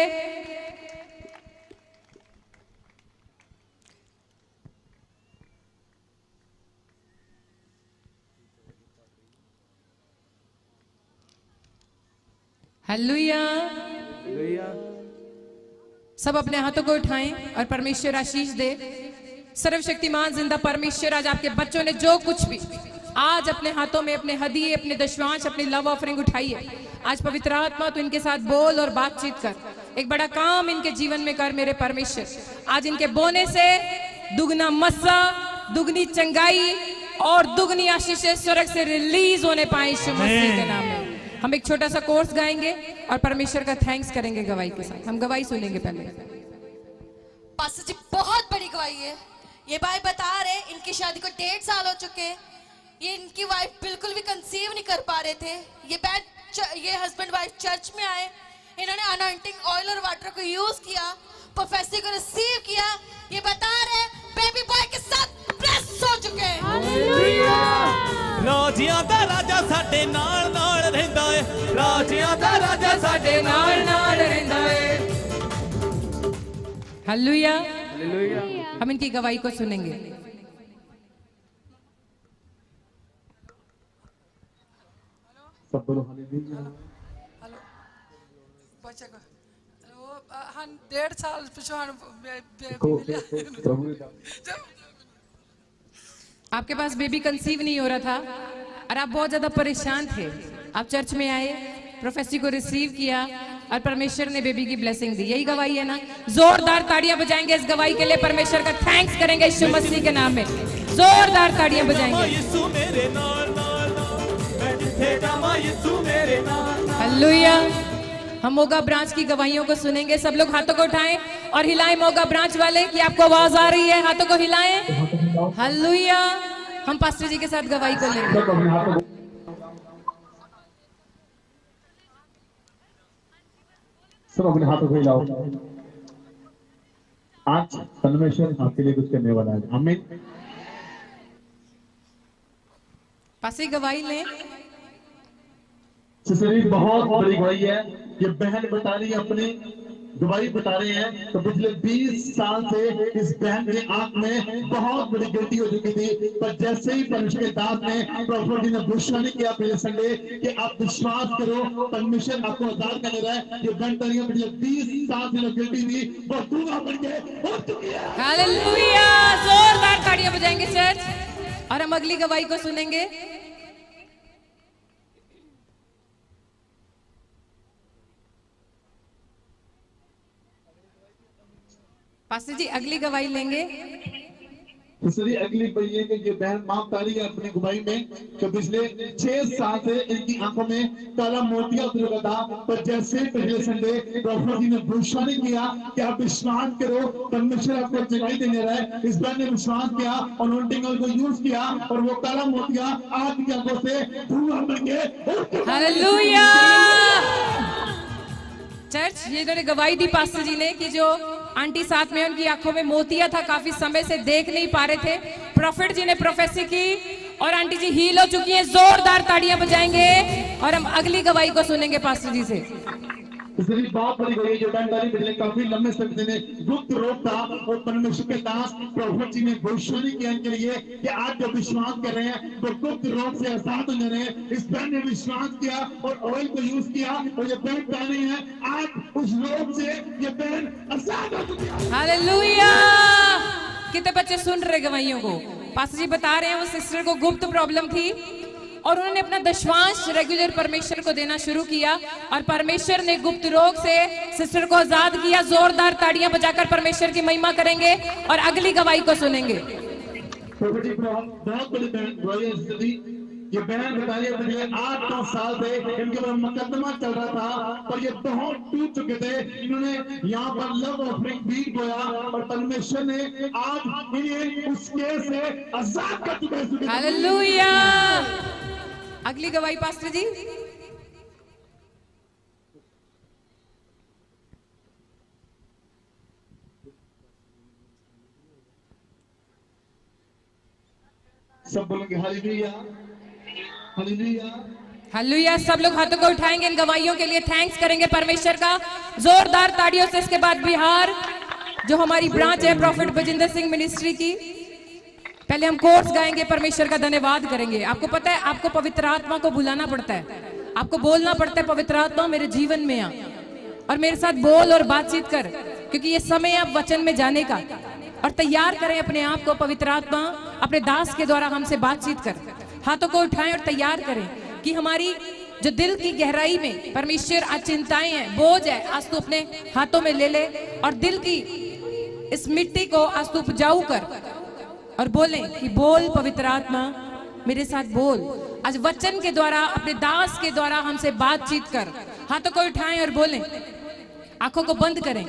हालेलुया। सब अपने हाथों को उठाएं और परमेश्वर आशीष दे। सर्वशक्तिमान जिंदा परमेश्वर, आज आपके बच्चों ने जो कुछ भी आज अपने हाथों में अपने हदिये, अपने दशवांश, अपनी लव ऑफरिंग उठाई है, आज पवित्र आत्मा तो इनके साथ बोल और बातचीत कर, एक बड़ा काम इनके जीवन में कर मेरे परमेश्वर। आज इनके बोने से दुगना मस्सा, दुगनी चंगाई और दुगनी आशीषें स्वर्ग से रिलीज होने पाए यीशु मसीह के नाम में। हम एक छोटा सा कोर्स गाएंगे और परमेश्वर का थैंक्स करेंगे गवाही के साथ। हम गवाही सुनेंगे पहले। पास्टर जी बहुत बड़ी गवाही है। ये भाई बता रहे इनकी शादी को 1.5 साल हो चुके हैं। ये इनकी वाइफ बिल्कुल भी कंसीव नहीं कर पा रहे थे। ये हस्बैंड वाइफ चर्च में आए, इन्होंने अनॉइंटिंग ऑयल और वाटर को यूज किया, प्रोफेसी को रिसीव किया। ये बता रहे बेबी बॉय के साथ ब्लेस हो चुके हैं। राजियां दा राजा साडे नाल नाल रहिंदा है, राजियां दा राजा साडे नाल नाल रहिंदा है। हालेलुया। हम इनकी गवाही को सुनेंगे। सब बोलो हालेलुया। हेलो बच्चे को वो हम 1.5 साल पिछवाड़ आपके पास बेबी कंसीव नहीं हो रहा था और आप बहुत ज्यादा परेशान थे। आप चर्च में आए, प्रोफेसी को रिसीव किया और परमेश्वर ने बेबी की ब्लेसिंग दी। यही गवाही है ना? जोरदार ताड़ियां बजाएंगे इस गवाही के लिए। परमेश्वर का थैंक्स करेंगे यीशु मसीह के नाम में। जोरदार ताड़ियां बजाएंगे। हालेलुया। हम मोगा ब्रांच की गवाहियों को सुनेंगे। सब लोग हाथों को उठाएं और हिलाएं। मोगा ब्रांच वाले कि आपको आवाज आ रही है, हाथों को हिलाएं। हालेलुया। हम पास्टर जी के साथ गवाही को लेंगे। सब अपने हाथों को हिलाओ। आज परमेश्वर आपके लिए कुछ करने वाला है। आमीन। पास ही गवाही लें। बहुत बड़ी गवाही है। ये बहन बता रही है, अपनी गवाही बता रहे हैं। तो पिछले 20 साल से इस बहन के आंख में बहुत बड़ी गलती हो चुकी थी, पर जैसे ही परमेश्वर के दास ने प्रॉफिट जी ने भविष्यवाणी किया पिछले संडे कि आप विश्वास करो, परमेश्वर आपको आजाद कर रहा है। ये बहन करिए पिछले 20 साल से जो गिल्टी थी वो दूंगा बन के हो चुकी है। हालेलुया। जोरदार ताड़ियां बजाएंगे चर्च। और हम अगली गवाही को सुनेंगे। पास्टर जी अगली गवाही लेंगे। दूसरी अगली ये कि ये बहन मां तारी है अपनी गवाही में कि पिछले 6 साल से इनकी आंखों में काला मोतिया उतर रहा था, पर जैसे पिछले संडे प्रॉफिट जी ने भविष्यवाणी किया कि आप विश्वास करो, परमेश्वर आपको चंगाई देने रहा है। इस बहन ने विश्वास किया, अनॉइंटिंग ऑयल को यूज किया और वो काला मोतिया आग की आंखों से धुआं बन गए। हालेलुया। चर्च ये इन्होंने गवाही दी पास्टर जी ने कि जो आंटी साथ में उनकी आंखों में मोतिया था, काफी समय से देख नहीं पा रहे थे। प्रॉफिट जी ने प्रोफेसी की और आंटी जी हील हो चुकी हैं। जोरदार ताड़ियां बजाएंगे और हम अगली गवाही को सुनेंगे पास्टर जी से। इसलिए बहुत बड़ी गई जो बहनदारी पिछले काफी लंबे समय से गुप्त रोग था और परमेश्वर के दास प्रॉफिट जी ने भविष्यवाणी किया इनके लिए कि आज जो विश्वास कर रहे हैं वो गुप्त रोग से आजाद हो रहे हैं। इस बहन ने विश्वास किया और ऑयल को यूज किया और ये बहन कह रही है आज उस रोग से ये बहन आजाद हो चुकी है। हालेलुया। कितने बच्चे सुन रहे गवाहियों को? पास्टर जी बता रहे हैं वो सिस्टर को गुप्त प्रॉब्लम थी और उन्होंने अपना दशवांश रेगुलर परमेश्वर को देना शुरू किया और परमेश्वर ने गुप्त रोग से सिस्टर को आजाद किया। जोरदार ताड़ियां बजाकर परमेश्वर की महिमा करेंगे और अगली गवाही को सुनेंगे। बहुत बड़ी बहन ये बहन बताइए पिछले 8-9 साल से इनके ऊपर मुकदमा चल रहा था पर ये बहुत टूट चुके थे। इन्होंने यहाँ पर लव ऑफरिंग भी बोया और परमेश्वर ने आज इन्हें उस केस से आजाद कर चुका है। हालेलुया। अगली गवाही पास्टर जी। सब बोलेंगे हालेलुया हालेलुया हालेलुया। सब लोग हाथों को उठाएंगे इन गवाहियों के लिए, थैंक्स करेंगे परमेश्वर का जोरदार ताड़ियों से। इसके बाद बिहार जो हमारी ब्रांच है प्रॉफिट बजिंदर सिंह मिनिस्ट्री की, पहले हम कोर्स गाएंगे, परमेश्वर का धन्यवाद करेंगे। आपको पता है आपको पवित्र आत्मा को बुलाना पड़ता है, आपको बोलना पड़ता है पवित्र आत्मा मेरे जीवन में आ और मेरे साथ बोल और बातचीत कर, क्योंकि ये समय है अब वचन में जाने का। और तैयार करें अपने आप को, पवित्र आत्मा अपने दास के द्वारा हमसे बातचीत कर। हाथों को उठाएं और तैयार करें कि हमारी जो दिल की गहराई में परमेश्वर आज चिंताएं हैं, बोझ है, आज तू अपने हाथों में ले ले और दिल की इस मिट्टी को आज तू उपजाऊ कर और बोले कि बोल पवित्र आत्मा मेरे साथ बोल। आज वचन के द्वारा अपने दास के द्वारा हमसे बातचीत कर। हाथों को उठाएं और बोलें, आंखों को बंद करें,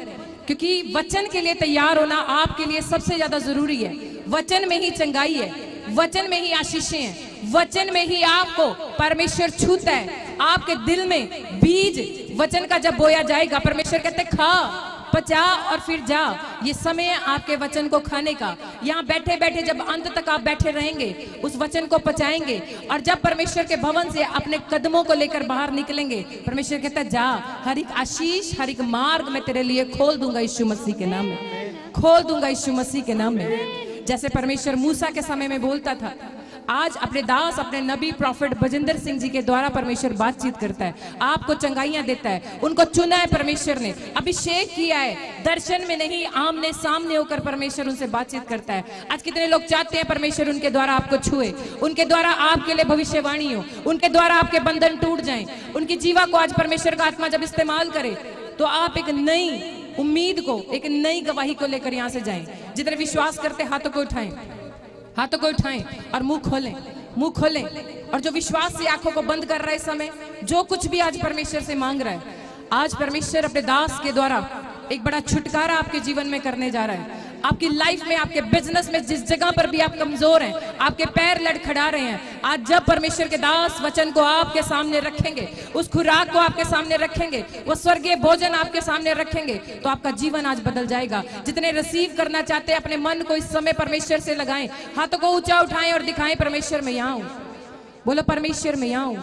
क्योंकि वचन के लिए तैयार होना आपके लिए सबसे ज्यादा जरूरी है। वचन में ही चंगाई है, वचन में ही आशीषें हैं, वचन में ही आपको परमेश्वर छूता है। आपके दिल में बीज वचन का जब बोया जाएगा, परमेश्वर कहते खा पचा और फिर जा। ये समय है आपके वचन को खाने का। यहाँ बैठे बैठे जब अंत तक आप बैठे रहेंगे, उस वचन को पचाएंगे और जब परमेश्वर के भवन से अपने कदमों को लेकर बाहर निकलेंगे, परमेश्वर कहता है जा, हर एक आशीष हर एक मार्ग मैं तेरे लिए खोल दूंगा यीशु मसीह के नाम में, खोल दूंगा यीशु मसीह के नाम में। जैसे परमेश्वर मूसा के समय में बोलता था, आज अपने दास अपने नबी प्रॉफिट बजिंदर सिंह जी के द्वारा परमेश्वर बातचीत करता है, आपको चंगाइयां देता है। उनको चुना है परमेश्वर ने, अभिषेक किया है, दर्शन में नहीं आमने सामने होकर परमेश्वर उनसे बातचीत करता है। आज कितने लोग चाहते हैं परमेश्वर उनके द्वारा आपको छुए, उनके द्वारा आपके लिए भविष्यवाणी हो, उनके द्वारा आपके बंधन टूट जाएं, उनकी जीवा को आज परमेश्वर का आत्मा जब इस्तेमाल करे तो आप एक नई उम्मीद को, एक नई गवाही को लेकर यहाँ से जाएं। जितने विश्वास करते हाथों को उठाएं, हाथों को उठाएं और मुंह खोलें, मुंह खोलें। और जो विश्वास से आंखों को बंद कर रहा है इस समय, जो कुछ भी आज परमेश्वर से मांग रहा है, आज परमेश्वर अपने दास के द्वारा एक बड़ा छुटकारा आपके जीवन में करने जा रहा है। आपकी लाइफ में, आपके बिजनेस में, जिस जगह पर भी आप कमजोर हैं, आपके पैर लड़खड़ा रहे हैं, आज जब परमेश्वर के दास वचन को आपके सामने रखेंगे, उस खुराक को आपके सामने रखेंगे, वो स्वर्गीय भोजन आपके सामने रखेंगे, तो आपका जीवन आज बदल जाएगा। जितने रिसीव करना चाहते हैं अपने मन को इस समय परमेश्वर से लगाएं, हाथों को ऊंचा उठाएं और दिखाएं परमेश्वर मैं यहाँ हूं। बोलो परमेश्वर मैं यहाँ हूं,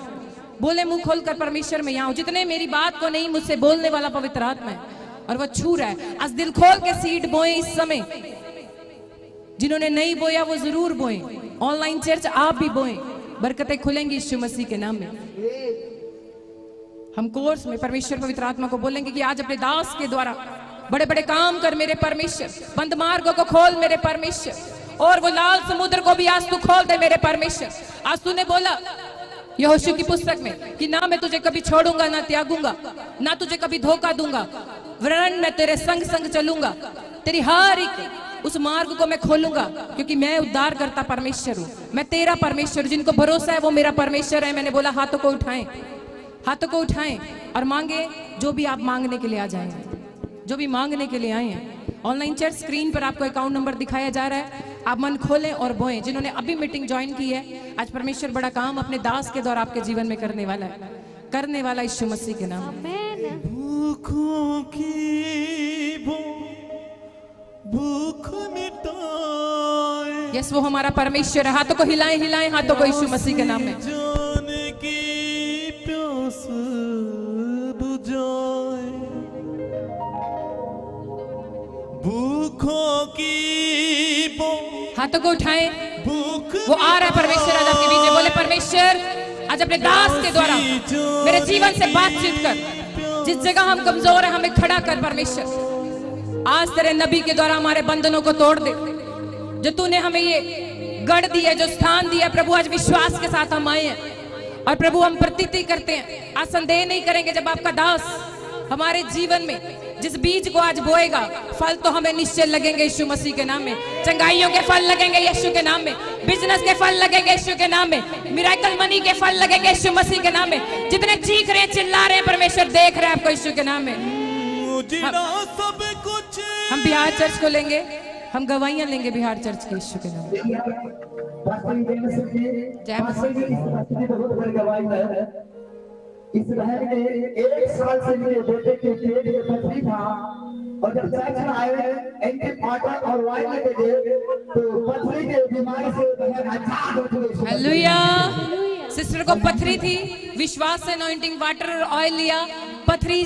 बोले मुंह खोलकर परमेश्वर मैं यहाँ हूं। जितने मेरी बात को नहीं मुझसे बोलने वाला पवित्र आत्मा है और वो छू रहा है, आज दिल खोल के सीड बोए इस समय। जिन्होंने नहीं बोया वो जरूर बोए, ऑनलाइन चर्च आप भी बोए, बरकतें खुलेंगी यीशु मसीह के नाम में। हम कोर्स में परमेश्वर पवित्र आत्मा को बोलेंगे कि आज अपने दास के द्वारा बड़े बड़े काम कर मेरे परमेश्वर, बंद मार्गों को खोल मेरे परमेश्वर, और वो लाल समुद्र को भी आज तू खोल दे मेरे परमेश्वर। आज तूने बोला यहोशू की पुस्तक में कि ना मैं तुझे कभी छोड़ूंगा ना त्यागूंगा, ना तुझे कभी धोखा दूंगा, वरन मैं तेरे संग संग चलूंगा, तेरी हर एक उस मार्ग को मैं खोलूंगा, क्योंकि मैं उद्धार करता परमेश्वर हूँ, मैं तेरा परमेश्वर। जिनको भरोसा है वो मेरा परमेश्वर है। मैंने बोला हाथों को उठाएं, हाथों को उठाएं और मांगे जो भी आप मांगने के लिए आ जाएं, जो भी मांगने के लिए आए हैं। ऑनलाइन चर्च स्क्रीन पर आपको अकाउंट नंबर दिखाया जा रहा है, आप मन खोलें और बोएं। जिन्होंने अभी मीटिंग ज्वाइन की है, आज परमेश्वर बड़ा काम अपने दास के द्वारा आपके जीवन में करने वाला है, करने वाला यीशु मसीह के नाम में। भूखों की भूख मिटाए, यस वो हमारा परमेश्वर है। हाथों को हिलाएं हिलाएं, हाथों को यीशु मसीह के नाम में। जान की प्यास बुझाए, भूखों की हाथों को उठाएं, वो आ रहा है परमेश्वर आज आपके बीच। बोले परमेश्वर आज अपने दास के द्वारा मेरे जीवन से बातचीत कर, जिस जगह हम कमजोर है हमें खड़ा कर परमेश्वर। आज तेरे नबी के द्वारा हमारे बंधनों को तोड़ दे। जो तूने हमें ये गढ़ दिया, जो स्थान दिया प्रभु, आज विश्वास के साथ हम आए हैं और प्रभु हम प्रतीति करते हैं, आज संदेह नहीं करेंगे। जब आपका दास हमारे जीवन में जिस बीज को आज बोएगा, फल तो हमें निश्चय लगेंगे यीशु मसीह के नाम में। चंगाइयों के फल लगेंगे यीशु के नाम में, बिजनेस के फल लगेंगे यीशु के नाम में, मिराकल मनी के फल लगेंगे यीशु मसीह के नाम में। जितने चीख रहे हैं, चिल्ला रहे हैं, परमेश्वर देख रहे हैं आपको यीशु के नाम में। सब कुछ हम बिहार चर्च को लेंगे, हम गवाहियां लेंगे बिहार चर्च के यीशु के नाम में। जय मसीह। इस बहन के 1 साल से मेरे बेटे के पेट में पथरी था, और जब चर्च में आए एंटीबायोटिक और वाइन लेके गए तो पथरी के बीमारी से बहन आजाद हो गई। हालेलुया। सिस्टर को पथरी थी, विश्वास से अनॉइंटिंग वाटर और ऑयल लिया, पथरी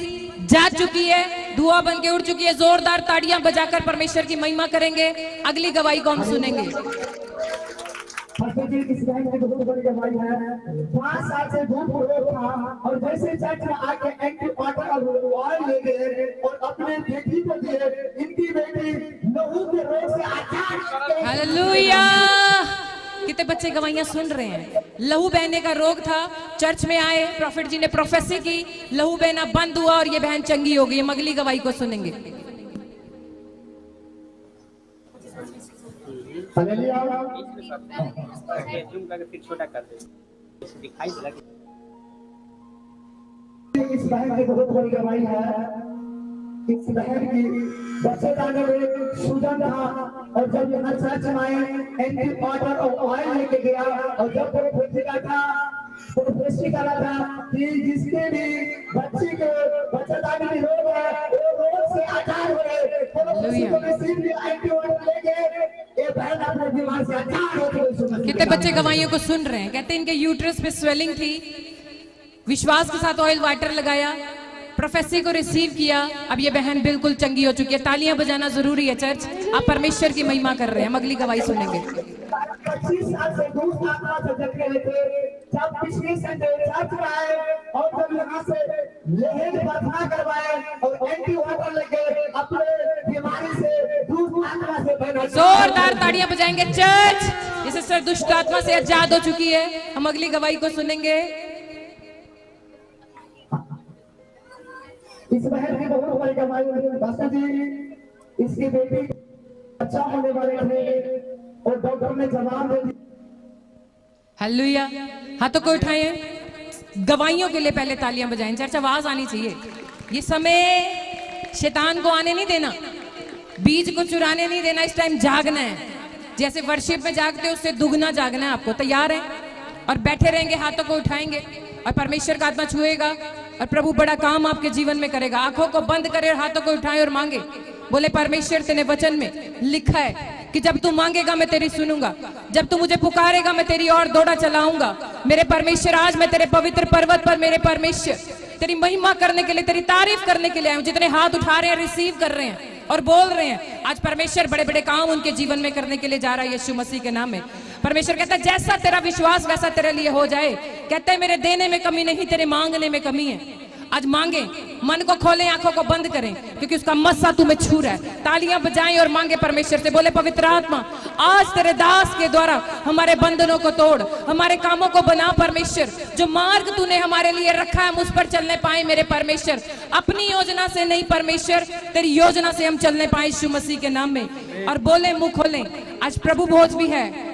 जा चुकी है, धुआं बन के उड़ चुकी है। जोरदार ताड़ियां बजाकर परमेश्वर की महिमा करेंगे। अगली गवाही को हम सुनेंगे। इस बहन की बहुत बड़ी गवाही है। 5 साल से दूध रोग था, और जैसे चर्च में आके एंटीबायोटिक और ऑयल ले गए और अपने बेटी को दिए, इनकी बेटी लहू के रोग से आजाद। हालेलुया। कितने बच्चे गवाहियां सुन रहे हैं। लहू बहने का रोग था, चर्च में आए, प्रॉफिट जी ने प्रोफेसी की, लहू बहना बंद हुआ और ये बहन चंगी हो गई। हम अगली गवाही को सुनेंगे। इस बहन की बहुत बड़ी गवाही है। इस बहन की बच्चेदानी में सूजन था, और जब यहाँ चर्च में आए एंटीबायोटिक और ऑयल लेके गया, और जब प्रोफेसी का था, प्रोफेसी करा था कि जिसके भी बच्ची को बच्चेदानी में रोग है वो रोग से आजाद हो गए। प्रोफेसी को रिसीव किया, एंटीबायोटिक लेके ये बहन अपने बीमार से आजाद हो गई। कितने बच्चे गवाहियों को सुन रहे हैं। कहते हैं इनके यूट्रस पे स्वेलिंग थी, विश्वास के साथ ऑयल वाटर लगाया, प्रोफेसी को रिसीव किया, अब ये बहन बिल्कुल चंगी हो चुकी है। तालियां बजाना जरूरी है चर्च, आप परमेश्वर की महिमा कर रहे हैं। हम अगली गवाही सुनेंगे। 25 साल से दूर आत्मा से जग रहे थे, जब पिछले संडे चर्च में आए और जब यहाँ से लेहन प्रार्थना करवाए और एंटीबायोटिक लेके अपने बीमारी से दूर आत्मा से बने। जोरदार ताड़ियां बजाएंगे चर्च। ये सिस्टर दुष्ट आत्मा से आजाद हो चुकी है। हम अगली गवाही को सुनेंगे। इस बहन की बहुत बड़ी गवाही है। पास्टर जी, इसकी बेटी बच्चा होने वाले थे और डॉक्टर ने जवाब दे दिया। हालेलुया। हाथों को उठाएं। गवाहियों के लिए पहले तालियां बजाएं। चर्च आवाज आनी चाहिए। ये समय शैतान को आने नहीं देना, बीज को चुराने नहीं देना। इस टाइम जागना है। जैसे वर्शिप में जागते हो उससे दुगना जागना है आपको। तैयार है? और बैठे रहेंगे, हाथों को उठाएंगे और परमेश्वर का आत्मा छुएगा और प्रभु बड़ा काम आपके जीवन में करेगा। आंखों को बंद करें और हाथों को उठाएं और मांगे। बोले परमेश्वर तेरे वचन में लिखा है कि जब तू मांगेगा मैं तेरी सुनूंगा, जब तू मुझे पुकारेगा मैं तेरी ओर दौड़ा चलाऊंगा। मेरे परमेश्वर, आज मैं तेरे पवित्र पर्वत पर मेरे परमेश्वर तेरी महिमा करने के लिए, तेरी तारीफ करने के लिए आया हूं। जितने हाथ उठा रहे हैं, रिसीव कर रहे हैं और बोल रहे हैं, आज परमेश्वर बड़े बड़े काम उनके जीवन में करने के लिए जा रहा है यीशु मसीह के नाम में। परमेश्वर कहता है जैसा तेरा विश्वास वैसा तेरे लिए हो जाए। कहते हैं मेरे देने में कमी नहीं, तेरे मांगने में कमी है। आज मांगे, मन को खोलें, आंखों को बंद करें, क्योंकि उसका मस्सा तुम्हें छू रहा है। तालियां बजाएं और मांगे परमेश्वर से, बोले पवित्र आत्मा आज तेरे दास के द्वारा हमारे बंधनों को तोड़, हमारे कामों को बना परमेश्वर। जो मार्ग तूने हमारे लिए रखा है हम उस पर चलने पाए मेरे परमेश्वर। अपनी योजना से नहीं परमेश्वर, तेरी योजना से हम चलने पाए यीशु मसीह के नाम में। और बोले, मुंह खोलें। आज प्रभु भोज भी है,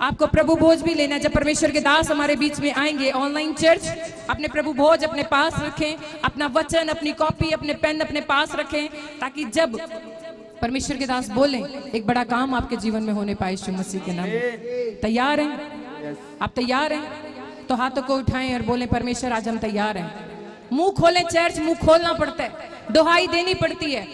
आपको प्रभु भोज भी लेना। जब परमेश्वर के दास हमारे बीच में आएंगे, ऑनलाइन चर्च, अपने प्रभु भोज अपने पास रखें, अपना वचन, अपनी कॉपी, अपने पेन अपने पास रखें, ताकि जब परमेश्वर के दास बोलें एक बड़ा काम आपके जीवन में होने पाए यीशु मसीह के नाम में। तैयार हैं? आप तैयार हैं? तो हाथों को उठाएं और बोलें, परमेश्वर आज हम तैयार हैं। मुंह खोलें चर्च, मुंह खोलना पड़ता है, दुहाई देनी पड़ती है।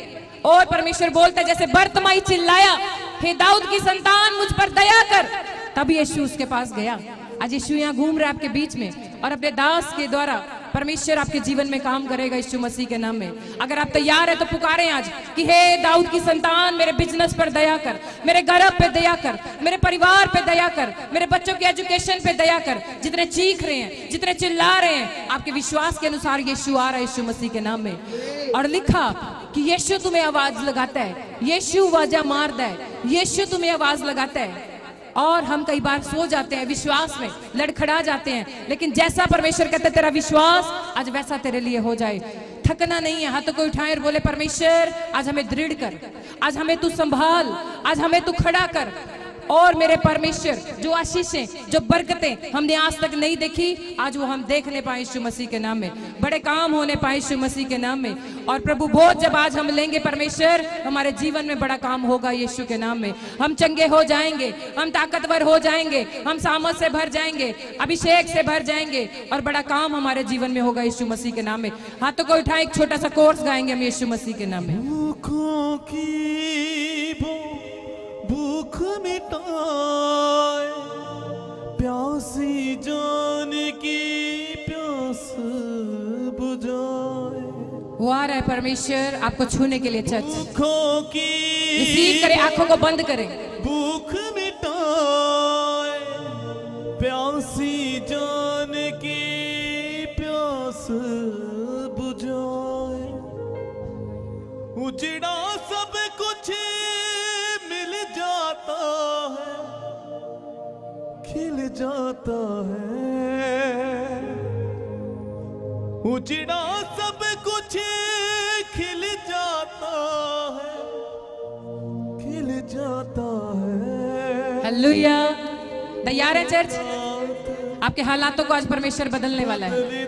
और परमेश्वर बोलता है, जैसे बर्तमाई चिल्लाया, हे दाऊद की संतान मुझ पर दया कर, तब यीशु उसके पास गया। आज यीशु यहाँ घूम रहा है आपके बीच में और अपने दास के द्वारा परमेश्वर आपके जीवन में काम करेगा यीशु मसीह के नाम में। अगर आप तैयार हैं तो पुकारें आज कि हे दाऊद की संतान मेरे बिजनेस पर दया कर, मेरे घर पे दया कर, मेरे परिवार पे दया कर, मेरे बच्चों के एजुकेशन पे दया कर। जितने चीख रहे हैं, जितने चिल्ला रहे हैं, आपके विश्वास के अनुसार यीशु आ रहा है यीशु मसीह के नाम में। और लिखा कि यीशु तुम्हें आवाज लगाता है, यीशु वाजा मारदा है, यीशु तुम्हें आवाज लगाता है। और हम कई बार सो जाते हैं, विश्वास में लड़खड़ा जाते हैं, लेकिन जैसा परमेश्वर कहते तेरा विश्वास आज वैसा तेरे लिए हो जाए। थकना नहीं है। हाथों को उठाएं और बोले, परमेश्वर आज हमें दृढ़ कर, आज हमें तू संभाल, आज हमें तू खड़ा कर। और मेरे परमेश्वर, जो आशीषें, जो बरकतें हमने आज तक नहीं देखी, आज वो हम देखने पाए यीशु मसीह के नाम में। बड़े काम होने पाए यीशु मसीह के नाम में। और प्रभु भोज जब आज हम लेंगे परमेश्वर, हमारे जीवन में बड़ा काम होगा यीशु के नाम में। हम चंगे हो जाएंगे, हम ताकतवर हो जाएंगे, हम सामर्थ से भर जाएंगे, अभिषेक से भर जाएंगे, और बड़ा काम हमारे जीवन में होगा यीशु मसीह के नाम में। हाथों को उठाएं, एक छोटा सा कोर्स गाएंगे हम यीशु मसीह के नाम में। भूख मिटाए, प्यासी जान की प्यास बुझाए। वो आ रहा है परमेश्वर आपको छूने के लिए। चर्च भूखों की रिसीव करें, आंखों को बंद करें। भूख मिटाए, प्यासी जान की प्यास बुझाए। उजड़ा सब कुछ मिल जाता है, खिल जाता है। उजड़ा सब कुछ खिल जाता है, खिल जाता है। हालेलुया। तैयार है चर्च? आपके हालातों को आज परमेश्वर बदलने वाला है।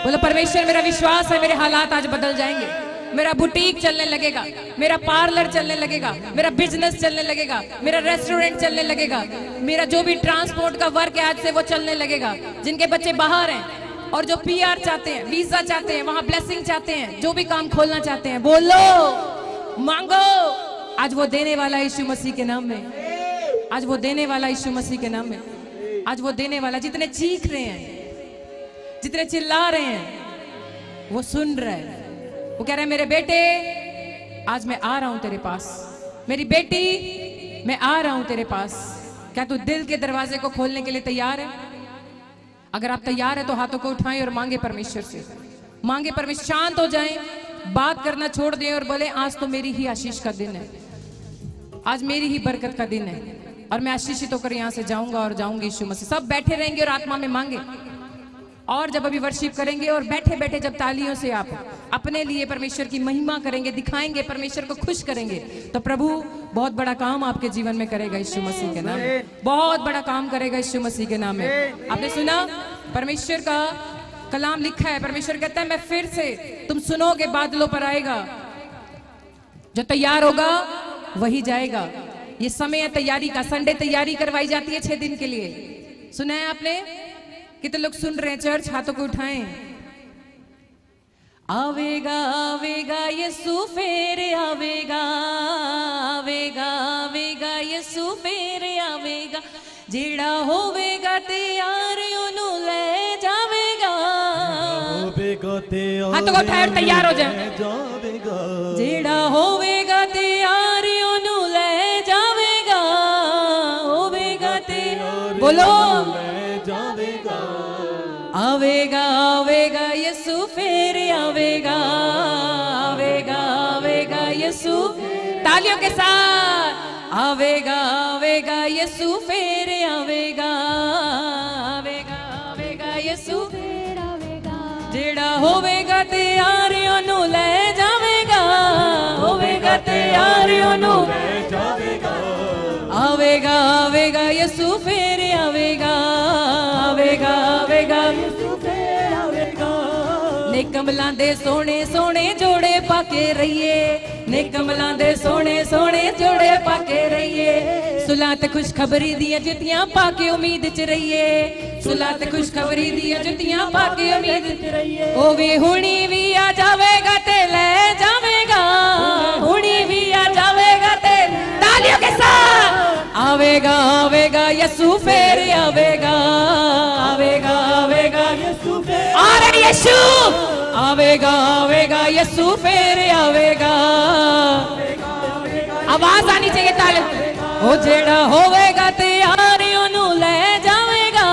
बोलो, परमेश्वर मेरा विश्वास है मेरे हालात आज बदल जाएंगे। मेरा बुटीक चलने लगेगा, मेरा पार्लर चलने लगेगा, मेरा बिजनेस चलने लगेगा, मेरा रेस्टोरेंट चलने लगेगा, मेरा जो भी ट्रांसपोर्ट का वर्क है आज से वो चलने लगेगा। जिनके बच्चे बाहर हैं और जो पीआर चाहते हैं, वीजा चाहते हैं, वहां ब्लेसिंग चाहते हैं, जो भी काम खोलना चाहते हैं, बोलो, मांगो, आज वो देने वाला यीशु मसीह के नाम में। आज वो देने वाला यीशु मसीह के नाम में। आज वो देने वाला। जितने चीख रहे हैं, जितने चिल्ला रहे हैं, वो सुन रहा है। वो कह रहा है, मेरे बेटे आज मैं आ रहा हूं तेरे पास, मेरी बेटी मैं आ रहा हूं तेरे पास। क्या तू दिल के दरवाजे को खोलने के लिए तैयार है? अगर आप तैयार है तो हाथों को उठाएं और मांगे परमेश्वर से। मांगे परमेश्वर। शांत हो जाएं, बात करना छोड़ दें और बोले, आज तो मेरी ही आशीष का दिन है, आज मेरी ही बरकत का दिन है, और मैं आशीषित होकर यहां से जाऊंगा और जाऊंगी यीशु मसीह। सब बैठे रहेंगे और आत्मा में मांगे। और जब अभी वर्शिप करेंगे और बैठे बैठे जब तालियों से आप अपने लिए परमेश्वर की महिमा करेंगे, दिखाएंगे, परमेश्वर को खुश करेंगे, तो प्रभु बहुत बड़ा काम आपके जीवन में करेगा यीशु मसीह के नाम में। बहुत बड़ा काम करेगा यीशु मसीह के नाम में। आपने सुना परमेश्वर का कलाम लिखा है, परमेश्वर कहता है, मैं फिर से तुम सुनोगे बादलों पर आएगा, जो तैयार होगा वही जाएगा। ये समय है तैयारी का। संडे तैयारी करवाई जाती है 6 दिन के लिए। सुना है आपने? कितने लोग सुन रहे हैं चर्च? हाथों को उठाएं। आवेगा आवेगा यीशु फिर आवेगा, आवेगा आवेगा यीशु फिर आवेगा, जेड़ा होवेगा तैयार ओनू ले जावेगा। हाथों को उठाएं, तैयार हो जाए। जेड़ा होवेगा तैयार ओनू ले जावेगा, होवेगा तैयार, बोलो, आवेगा आवेगा यीशु फिर आवेगा, आवेगा आवेगा यीशु, तालियों के साथ, आवेगा आवेगा यीशु फिर आवेगा, आवेगा आवेगा यीशु फिर आवेगा, जेड़ा होवेगा तैयार ओनू ले जावेगा, होवेगा तैयार ओनू ले जावेगा, आवेगा आवेगा यीशु फिर आवेगा, आवेगा आवेगा यीशु फिर आवेगा। ने कमलां दे सोने सोने जोड़े पाके रहिए, ने कमलां दे सोने सोने जोड़े पाके रहिए, सुला ते खुशखबरी दी जुतियां पाके उम्मीद च रहिए, सुला ते खुशखबरी दी जुतियां पाके उम्मीद च रहिए। ओ वे हुणी भी आ जावेगा ते ले जावेगा, हुणी भी आ जावेगा ते, तालियों के साथ, आवेगा आवेगा यीशु फिर आवेगा, आवेगा आवेगा यीशु फिर, अरे यीशु आवेगा आवेगा यीशु फिर आवेगा, आवाज आनी चाहिए ताले। ओ जेड़ा होवेगा तैयार ओनू ले जावेगा,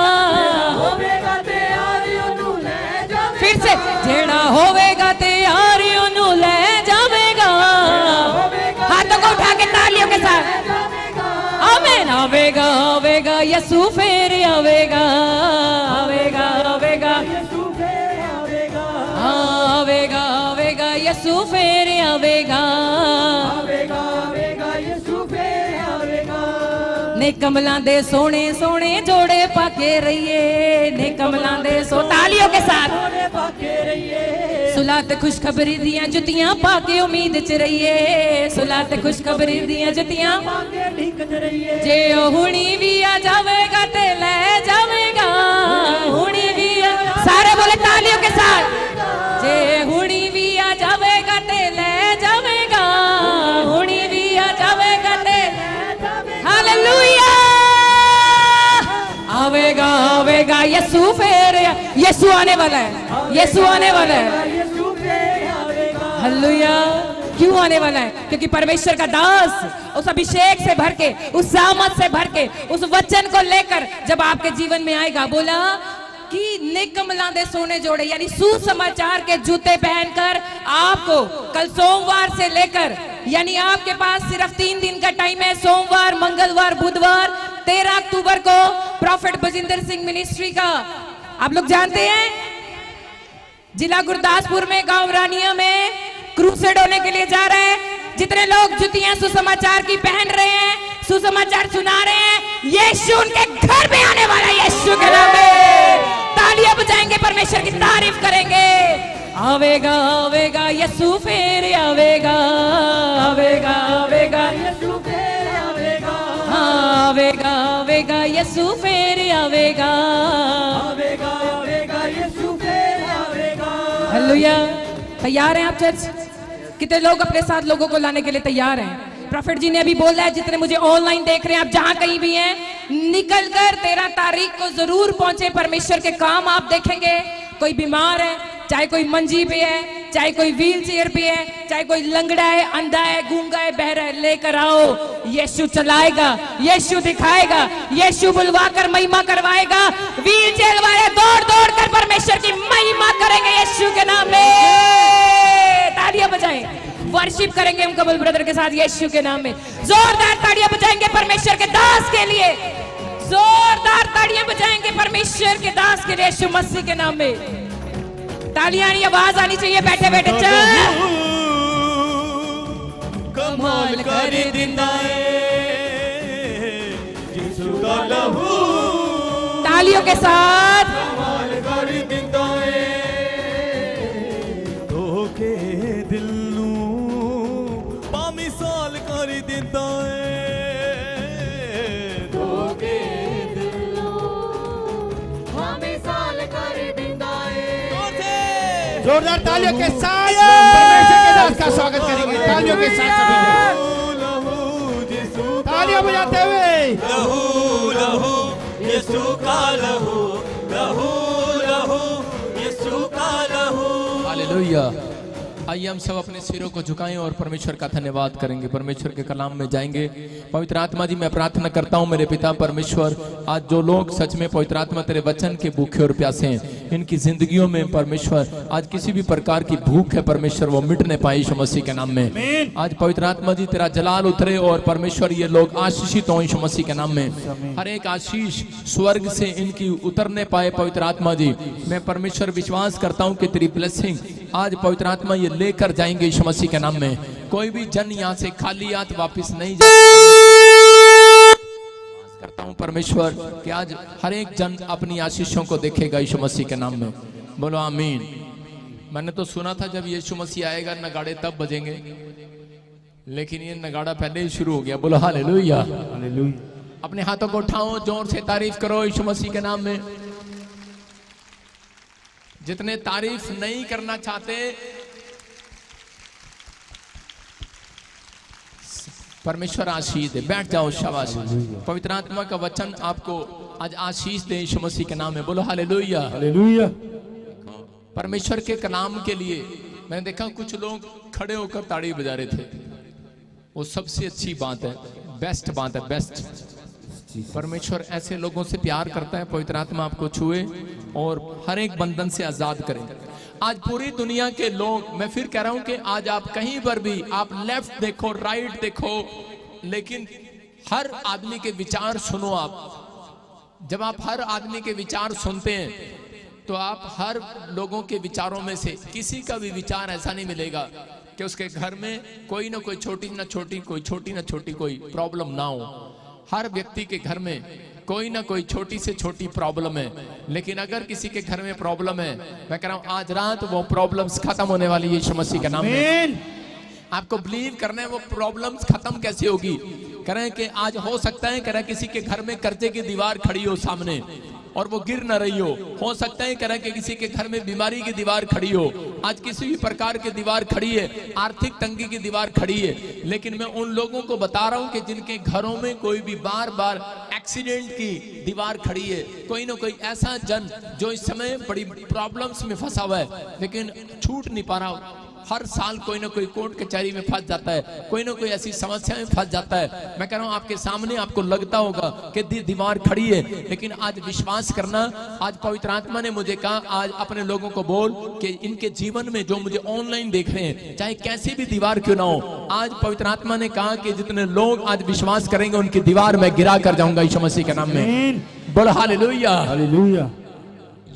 होवेगा तैयार ओनू ले जावेगा, फिर से जेड़ा होवेगा तैयार ओनू ले जावेगा, हाथों को उठा के तालियों के साथ, आमीन। आवेगा आवेगा यीशु फिर आवेगा, आवेगा आवेगा यीशु फिर आवेगा, आवेगा आवेगा यीशु फिर आवेगा, आवेगा आवेगा यीशु फिर आवेगा। ने कमलां दे सोने सोने जोड़े पाके रहिए, ने कमलां दे सो, तालियों के साथ, पाके रहिए, सुला ते खुशखबरी दियां जुतियां पाके उम्मीद च रहिए, सुला ते खुशखबरी दियां जुतियां पाके ठीक च रहिए, जे ओ हुणी भी आ जावेगा ते ले जावेगा, हुणी भी आ, सारे बोले तालियों के साथ, जे हुणी भी आ जावेगा ते ले जावेगा, हुणी भी आ जावेगा ते, हालेलुया, आवेगा आवेगा यीशु फिर, यीशु आने वाला है, यीशु आने वाला है, हालेलुया। क्यों आने वाला है? क्योंकि परमेश्वर का दास उस अभिषेक से भर के, उस सामर्थ से भर के, उस वचन को लेकर जब आपके जीवन में आएगा, बोला कि निकमला दे सोने जोड़े, यानी सुसमाचार के जूते पहनकर आपको कल सोमवार से लेकर, यानी आपके पास सिर्फ 3 दिन का टाइम है, सोमवार मंगलवार बुधवार, 13 अक्टूबर को प्रॉफिट बजिंदर सिंह मिनिस्ट्री का, आप लोग जानते हैं, जिला गुरदासपुर में गांव रानिया में क्रूसेड होने के लिए जा रहे हैं। जितने लोग जुतियां सुसमाचार की पहन रहे हैं, सुसमाचार सुना रहे हैं, यीशु उनके घर में आने वाला है, यीशु के नाम में तालियां बजाएंगे, परमेश्वर की तारीफ करेंगे। आवेगा आवेगा यीशु फिर आवेगा, आवेगा आवेगा यीशु फिर आवेगा, आवेगा आवेगा यीशु फिर आवेगा, आवेगा आवेगा यीशु फिर आवेगा। हालेलुया। तैयार हैं आप चर्च? कितने लोग अपने साथ लोगों को लाने के लिए तैयार हैं? प्रॉफिट जी ने अभी बोला है, जितने मुझे ऑनलाइन देख रहे हैं, आप जहां कहीं भी हैं, निकल कर 13 तारीख को जरूर पहुंचे। परमेश्वर के काम आप देखेंगे। कोई बीमार है, चाहे कोई मंजी पे है, चाहे कोई व्हील चेयर पे है, चाहे कोई लंगड़ा है, अंधा है, गूंगा है, बहरा है, लेकर आओ। यीशु चलाएगा, यीशु दिखाएगा, यीशु बुलवा कर महिमा करवाएगा। व्हील चेयर वाले दौड़ दौड़ कर परमेश्वर की महिमा करेंगे यीशु के नाम में। तालियां बजाएं, वर्शिप करेंगे हम कबल ब्रदर के साथ यीशु के नाम में। जोरदार तालियां बजाएंगे परमेश्वर के दास के लिए, जोरदार तालियां बजाएंगे परमेश्वर के दास के लिए, यीशु मसीह के नाम में। तालियां नहीं, आवाज आनी चाहिए बैठे बैठे। चल कमाल कर दिंदा है यीशु का लहू, तालियों के साथ कमाल कर दिंदा है, धोखे दिल नू बामिसाल कर दिंदा है, धोखे दिल नू बामिसाल कर दिंदा है। जोरदार तालियों के साथ परमेश्वर के दास का स्वागत करेंगे। तालियों के साथ तालियां बजाते हुए, लहू लहू यीशु का लहू, लहू लहू यीशु का लहू। हालेलुया। आइए हम सब अपने सिरों को झुकाएं और परमेश्वर का धन्यवाद करेंगे। परमेश्वर के कलाम में जाएंगे। पवित्र आत्मा जी, मैं प्रार्थना करता हूं मेरे पिता परमेश्वर, आज जो लोग सच में पवित्र आत्मा तेरे वचन के भूखे और प्यासे हैं, इनकी जिंदगियों में परमेश्वर आज किसी भी प्रकार की भूख है परमेश्वर वो मिटने पाए यीशु मसीह के नाम में। आज पवित्र आत्मा जी तेरा जलाल उतरे और परमेश्वर ये लोग आशीषित हो यीशु मसीह के नाम में। हर एक आशीष स्वर्ग से इनकी उतरने पाए पवित्र आत्मा जी। मैं परमेश्वर विश्वास करता हूँ कि तेरी ब्लेसिंग आज पवित्र आत्मा ये लेकर जाएंगे यीशु मसीह के नाम में। कोई भी जन यहाँ से खाली हाथ वापस नहीं करता हूँ परमेश्वर कि आज हर एक जन अपनी आशीषों को देखेगा यीशु मसीह के नाम में। बोलो आमीन। मैंने तो सुना था जब यीशु मसीह आएगा नगाड़े तब बजेंगे, लेकिन ये नगाड़ा पहले ही शुरू हो गया। बोलो हालेलुया। अपने हाथों को उठाओ, जोर से तारीफ करो यीशु मसीह के नाम में। जितने तारीफ नहीं करना चाहते परमेश्वर आशीष दे। बैठ जाओ, शाबाश। पवित्र आत्मा का वचन आपको आज आशीष दे यीशु मसीह के नाम में। बोलो हालेलुया। हालेलुया। परमेश्वर के कलाम के लिए मैंने देखा कुछ लोग खड़े होकर ताड़ी बजा रहे थे। वो सबसे अच्छी बात है, बेस्ट बात है, बेस्ट। परमेश्वर ऐसे लोगों से प्यार करता है। पवित्र आत्मा आपको छुए और हर एक बंधन से आजाद करे। आज पूरी दुनिया के लोग, मैं फिर कह रहा हूं कि आज आप कहीं पर भी आप लेफ्ट देखो, राइट देखो, लेकिन हर आदमी के विचार सुनो। आप जब आप हर आदमी के विचार सुनते हैं तो आप हर लोगों के विचारों में से किसी का भी विचार ऐसा नहीं मिलेगा कि उसके घर में कोई ना कोई छोटी ना छोटी कोई प्रॉब्लम ना हो। हर व्यक्ति के घर में कोई ना कोई छोटी से छोटी प्रॉब्लम है, लेकिन अगर किसी के घर में प्रॉब्लम है, मैं कह रहा हूं आज रात वो प्रॉब्लम्स खत्म होने वाली है यीशु मसीह के नाम में। आपको बिलीव करना है वो प्रॉब्लम्स खत्म कैसे होगी। कह रहे हैं कि आज हो सकता है, कह रहे हैं किसी के घर में कर्जे की दीवार खड़ी हो सामने और वो गिर न रही हो सकता है, कह रहे हैं कि किसी के घर में बीमारी की दीवार खड़ी हो। आज किसी भी प्रकार की दीवार खड़ी है, आर्थिक तंगी की दीवार खड़ी है, लेकिन मैं उन लोगों को बता रहा हूं कि जिनके घरों में कोई भी बार बार एक्सीडेंट की दीवार खड़ी है, कोई ना कोई ऐसा जन जो इस समय बड़ी प्रॉब्लम्स में फंसा हुआ है लेकिन छूट नहीं पा रहा। हर साल कोई ना कोई कोर्ट कचहरी में फंस जाता है, कोई ना कोई ऐसी समस्या में फंस जाता है। मैं कह रहा हूं आपके सामने आपको लगता होगा कि दीवार खड़ी है, लेकिन आज विश्वास करना, आज पवित्र आत्मा ने मुझे कहा आज अपने लोगों को बोल कि इनके जीवन में जो मुझे ऑनलाइन देख रहे हैं, चाहे कैसी भी दीवार क्यों ना हो, आज पवित्र आत्मा ने कहा कि जितने लोग आज विश्वास करेंगे उनकी दीवार मैं गिरा कर जाऊंगा यीशु मसीह के नाम में। बोल हालेलुया। हालेलुया।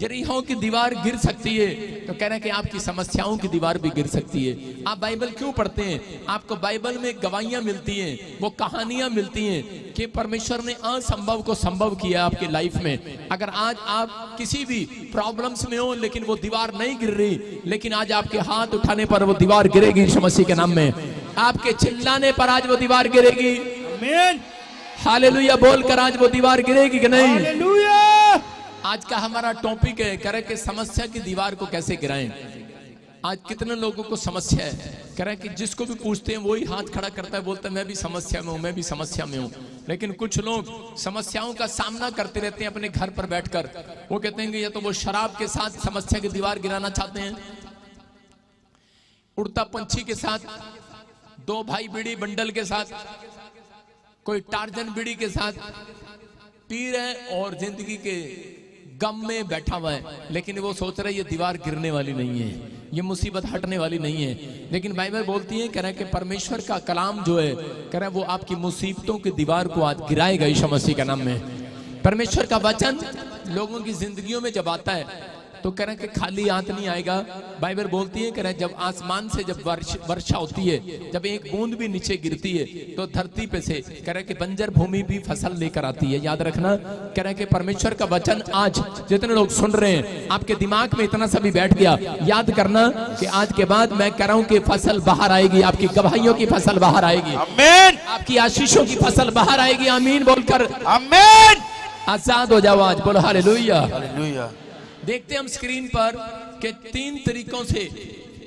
यरीहो की दीवार गिर सकती है तो कह रहे हैं कि आपकी समस्याओं की दीवार भी गिर सकती है। आप बाइबल क्यों पढ़ते हैं? आपको बाइबल में गवाहियां मिलती हैं, वो कहानियां मिलती हैं कि परमेश्वर ने असंभव को संभव किया आपके लाइफ में। अगर आज आप किसी भी प्रॉब्लम्स में हो लेकिन वो दीवार नहीं गिर रही, लेकिन आज आपके हाथ उठाने पर वो दीवार गिरेगी यीशु मसीह के नाम में। आपके चिल्लाने पर आज वो दीवार गिरेगी। आमीन। हालेलुया बोलकर आज वो दीवार गिरेगी कि नहीं? हालेलुया। आज का हमारा टॉपिक है, कह रहे कि समस्या की दीवार को कैसे गिराएं। आज कितने लोगों को समस्या है, कह रहे कि जिसको भी पूछते हैं वही हाथ खड़ा करता है, बोलता है मैं भी समस्या में हूं, मैं भी समस्या में हूं। लेकिन कुछ लोग समस्याओं का सामना करते रहते हैं अपने घर पर बैठकर। वो कहते हैं कि या तो वो शराब के साथ समस्या की दीवार गिराना चाहते हैं, उड़ता पंछी के साथ, दो भाई बीड़ी बंडल के साथ, कोई टार्जन बीड़ी के साथ पी रहे और जिंदगी के गम में बैठा हुआ है, लेकिन वो सोच रहा है ये दीवार गिरने वाली नहीं है, ये मुसीबत हटने वाली नहीं है। लेकिन बाइबल बोलती है, कह रहा है कि परमेश्वर का कलाम जो है, कह रहा है वो आपकी मुसीबतों की दीवार को आज गिराएगा यीशु मसीह के नाम में। परमेश्वर का वचन लोगों की जिंदगियों में जब आता है तो कह रहे हैं कि खाली हाथ नहीं आएगा। बाइबल बोलती है, कह रहे हैं जब आसमान से जब वर्षा होती है, जब एक बूंद भी नीचे गिरती है तो धरती पे से कह रहे हैं कि बंजर भूमि भी फसल लेकर आती है। याद रखना, कह रहे हैं कि परमेश्वर का वचन आज जितने लोग सुन रहे हैं आपके दिमाग में इतना सा भी बैठ गया, याद करना कि आज के बाद मैं कह रहा हूं कि फसल बाहर आएगी, आपकी गवाहियों की फसल बाहर आएगी। आमीन। आपकी आशीषों की फसल बाहर आएगी। आमीन बोलकर आमीन। आजाद हो जाओ आज। बोलो हालेलुया। हालेलुया। देखते हम स्क्रीन पर कि 3 तरीकों से,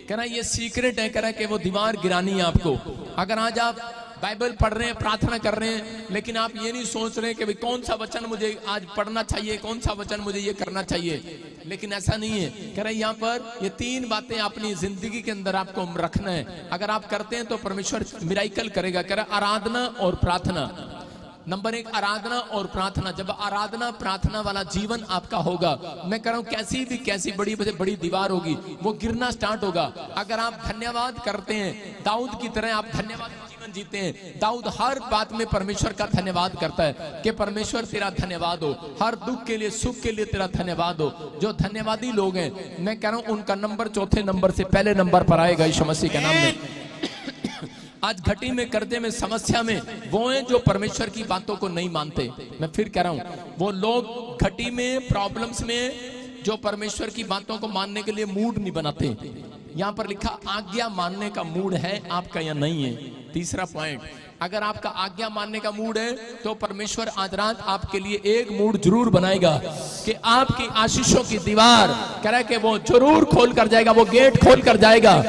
कह रहा ये सीक्रेट है, कह रहा कि वो दीवार गिरानी है आपको। अगर आज आप बाइबल पढ़ रहे हैं, प्रार्थना कर रहे हैं, लेकिन आप ये नहीं सोच रहे कि भाई कौन सा वचन मुझे आज पढ़ना चाहिए, कौन सा वचन मुझे ये करना चाहिए, लेकिन ऐसा नहीं है। कह रहा है यहाँ पर ये 3 बातें अपनी जिंदगी के अंदर आपको रखना है। अगर आप करते हैं तो परमेश्वर मिराइकल करेगा। कह रहा आराधना और प्रार्थना। नंबर 1 आराधना और प्रार्थना। जब आराधना प्रार्थना वाला जीवन आपका होगा, मैं कह रहा हूं कैसी बड़ी बड़ी दीवार होगी वो गिरना स्टार्ट होगा। अगर आप धन्यवाद करते हैं, दाऊद की तरह आप धन्यवाद जीवन जीते हैं। दाऊद हर बात में परमेश्वर का धन्यवाद करता है कि परमेश्वर तेरा धन्यवाद हो, हर दुख के लिए सुख के लिए तेरा धन्यवाद हो। जो धन्यवादी लोग हैं, मैं कह रहा हूं उनका नंबर चौथे नंबर से पहले नंबर पर आएगा यीशु मसीह के नाम में। आज घटी में, कर्जे में, समस्या में वो हैं जो परमेश्वर की बातों को नहीं मानते। मैं फिर कह रहा हूं, वो लोग घटी में, प्रॉब्लम्स में जो परमेश्वर की बातों को मानने के लिए मूड नहीं बनाते। यहां पर लिखा आज्ञा मानने का मूड है आपका या नहीं है। तीसरा पॉइंट, अगर आपका आज्ञा मानने का मूड है तो परमेश्वर आज रात आपके लिए एक मूड जरूर बनाएगा कि आपकी आशीषों की दीवार कह रहा है कि वो जरूर खोल कर जाएगा, वो गेट खोल कर जाएगा।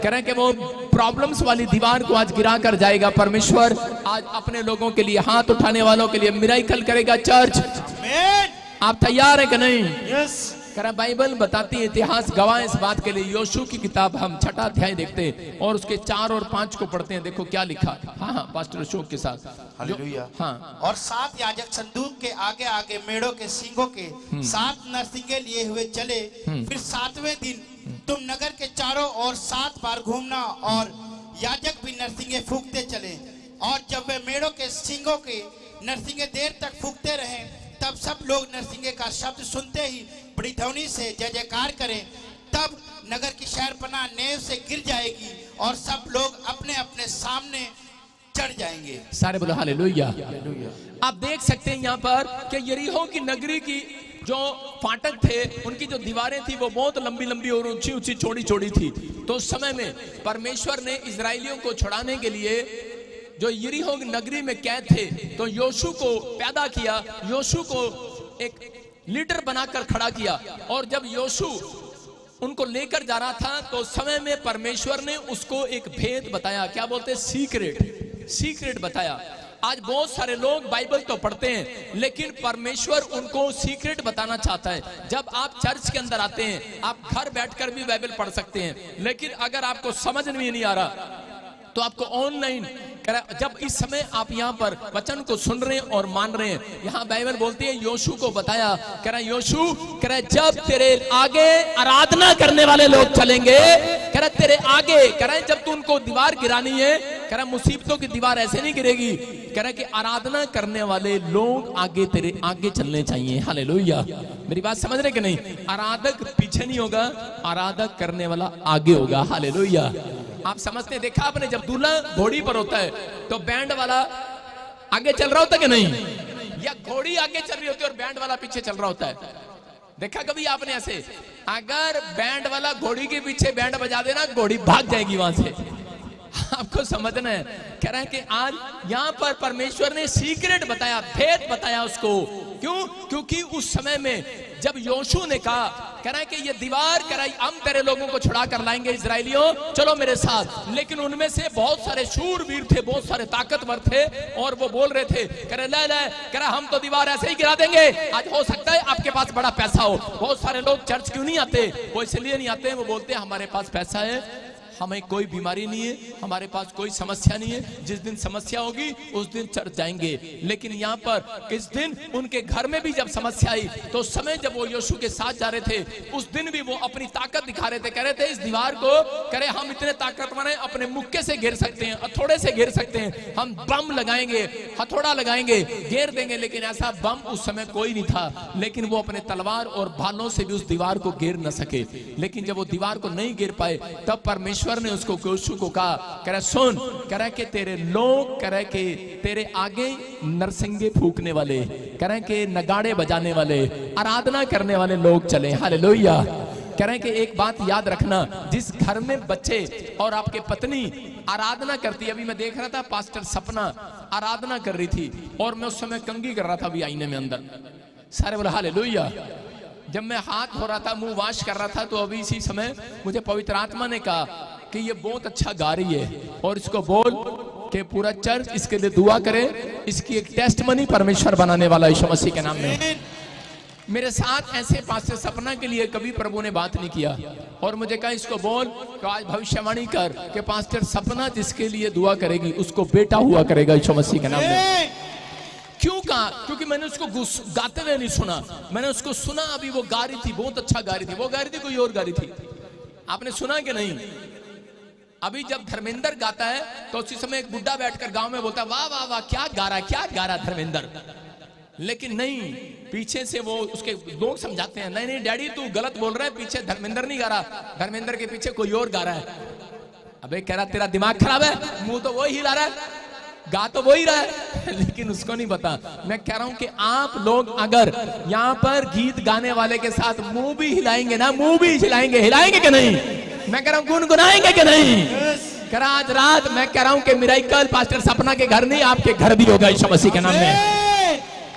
कह रहे हैं कि वो प्रॉब्लम्स वाली दीवार को आज गिरा कर जाएगा। परमेश्वर आज अपने लोगों के लिए, हाथ उठाने वालों के लिए मिराइकल करेगा। चर्च आप तैयार है कि नहीं? यस। कह रहा बाइबल बताती है, इतिहास गवाह इस बात के लिए। योशू की किताब हम 6वां अध्याय देखते हैं और उसके 4 और 5 को पढ़ते हैं। देखो क्या लिखा। हाँ पास्टर अशोक के साथ। हालेलुया। हाँ। और 7 याजक संदूक के आगे आगे मेढ़ों के सींगों के 7 नरसिंगे लिए हुए चले। फिर 7वें दिन तुम नगर के चारों ओर 7 बार घूमना और याजक भी नरसिंगे फूंकते चले। और जब वे मेढ़ों के सींगों के नरसिंगे देर तक फूंकते रहे, तब सब लोग नरसिंगे का शब्द सुनते ही बड़ी ध्वनि से जय जयकार करें। तब नगर की शहरपनाह नेव से गिर जाएगी और सब लोग अपने अपने सामने चढ़ जाएंगे। सारे बोलो हालेलुया। आप देख सकते हैं यहाँ पर कि यरीहो की नगरी की जो फाटक थे, उनकी जो दीवारें थी वो बहुत लंबी लंबी और ऊंची ऊंची चौड़ी चौड़ी थी। तो उस समय में परमेश्वर ने इजराइलियों को छुड़ाने के लिए जो यरीहो की नगरी में कैद थे, तो योशू को पैदा किया, योशू को एक लीडर बनाकर खड़ा किया। और जब योशू उनको लेकर जा रहा था तो उस समय में परमेश्वर ने उसको एक भेद बताया। क्या बोलते? सीक्रेट बताया। आज बहुत सारे लोग बाइबल तो पढ़ते हैं लेकिन परमेश्वर उनको सीक्रेट बताना चाहता है। जब आप चर्च के अंदर आते हैं, आप घर बैठकर भी बाइबल पढ़ सकते हैं, लेकिन अगर आपको समझ में नहीं आ रहा तो आपको ऑनलाइन, जब इस समय आप यहाँ पर वचन को सुन रहे हैं और मान रहे हैं, यहाँ बाइबल बोलती है योशू को बताया। कह रहा योशू, कह रहा जब तेरे आगे आराधना करने वाले लोग चलेंगे, कह रहा तेरे आगे, कह रहा जब तू उनको दीवार गिरानी है, कह रहा मुसीबतों की दीवार ऐसे नहीं गिरेगी। कह रहा कि आराधना करने वाले लोग आगे तेरे आगे चलने चाहिए। हालेलुया। मेरी बात समझ रहे कि नहीं? आराधक पीछे नहीं होगा, आराधक करने वाला आगे होगा। हालेलुया। आप समझते, देखा आपने जब दूल्हा घोड़ी पर होता है तो बैंड वाला आगे चल रहा होता है कि नहीं, या घोड़ी आगे चल रही होती है और बैंड वाला पीछे चल रहा होता है? देखा कभी आपने ऐसे? अगर बैंड वाला घोड़ी के पीछे बैंड बजा देना, घोड़ी भाग जाएगी वहां से। आपको समझना है। कह रहे हैं कि आज यहाँ पर परमेश्वर ने सीक्रेट बताया, भेद बताया उसको। क्यों? क्योंकि उस समय में जब योशू ने कहा, कह रहा है कि ये दीवार, कह रहा है हम तेरे लोगों को छुड़ा कर लाएंगे इजराइलियों, चलो मेरे साथ। लेकिन उनमें से बहुत सारे शूरवीर थे, बहुत सारे ताकतवर थे और वो बोल रहे थे, कह रहे ले कह रहा हम तो दीवार ऐसे ही गिरा देंगे। आज हो सकता है आपके पास बड़ा पैसा हो। बहुत सारे लोग चर्च क्यों नहीं आते? वो इसलिए नहीं आते, वो बोलते हैं हमारे पास पैसा है, हमें कोई बीमारी नहीं है, हमारे पास कोई समस्या नहीं है, जिस दिन समस्या होगी उस दिन चर्च जाएंगे। लेकिन यहाँ पर किस दिन उनके घर में भी जब समस्या आई तो उस समय जब वो योशू के साथ जा रहे थे, उस दिन भी वो अपनी ताकत दिखा रहे थे। कह रहे थे इस दीवार को, कह रहे हम इतने ताकतवर हैं, अपने मुक्के से घेर सकते हैं, हथौड़े से घेर सकते हैं, हम बम लगाएंगे, हथौड़ा लगाएंगे, घेर देंगे। लेकिन ऐसा बम उस समय कोई नहीं था, लेकिन वो अपने तलवार और भालों से भी उस दीवार को घेर न सके। लेकिन जब वो दीवार को नहीं घेर पाए तब परमेश्वर ने उसको योशू को कहा, कह रहा सुन, कह रहा कि तेरे लोग, कह रहा कि तेरे आगे नरसिंगे फूकने वाले, कह रहा कि नगाड़े बजाने वाले, आराधना करने वाले लोग चले। हालेलुया। कह रहे हैं कि एक बात याद रखना, जिस घर में बच्चे और आपके पत्नी आराधना करती है, अभी मैं देख रहा था पास्टर सपना आराधना कर रही थी और मैं उस समय कंघी कर रहा था अभी आईने में अंदर। सारे बोले हालेलुया। जब मैं हाथ धो रहा था, मुंह वॉश कर रहा था, तो अभी इसी समय मुझे पवित्र आत्मा ने कहा कि ये बहुत अच्छा गा रही है और इसको बोल कि पूरा चर्च इसके लिए दुआ करे, इसकी एक टेस्टमनी परमेश्वर बनाने वाला यीशु मसीह के नाम में। मेरे साथ ऐसे पास्टर सपना के लिए कभी प्रभु ने बात नहीं किया और मुझे कहा इसको बोल तो आज भविष्यवाणी कर कि पास्टर सपना जिसके लिए दुआ करेगी उसको बेटा हुआ करेगा यीशु मसीह के नाम में। क्यों कहा? क्योंकि मैंने उसको गाते हुए नहीं सुना, मैंने उसको सुना अभी वो गा रही थी, बहुत अच्छा गा रही थी। वो गा रही थी, कोई और गा रही थी। आपने सुना कि नहीं? अभी जब धर्मेंद्र गाता है तो उसी समय एक बुड्ढा बैठकर गांव में बोलता है, वाह वाह वाह, क्या गा रहा धर्मेंद्र। लेकिन नहीं, पीछे से वो उसके लोग समझाते हैं, नहीं नहीं डैडी तू गलत बोल रहा है, पीछे धर्मेंद्र नहीं गा रहा, धर्मेंद्र के पीछे कोई और गा रहा है। अबे कह रहा तेरा दिमाग खराब है, मुंह तो वो ही हिला रहा है, गा तो वो ही रहा है, लेकिन उसको नहीं पता। मैं कह रहा हूं कि आप लोग अगर यहाँ पर गीत गाने वाले के साथ मुंह भी हिलाएंगे ना, मुंह भी हिलाएंगे, हिलाएंगे कि नहीं? मैं कह रहा हूं गुनगुनाएंगे कि नहीं? कह रहा आज रात मैं कह रहा हूं कि मिराइकल पास्टर सपना के घर नहीं, आपके घर भी होगा यीशु मसीह के नाम में।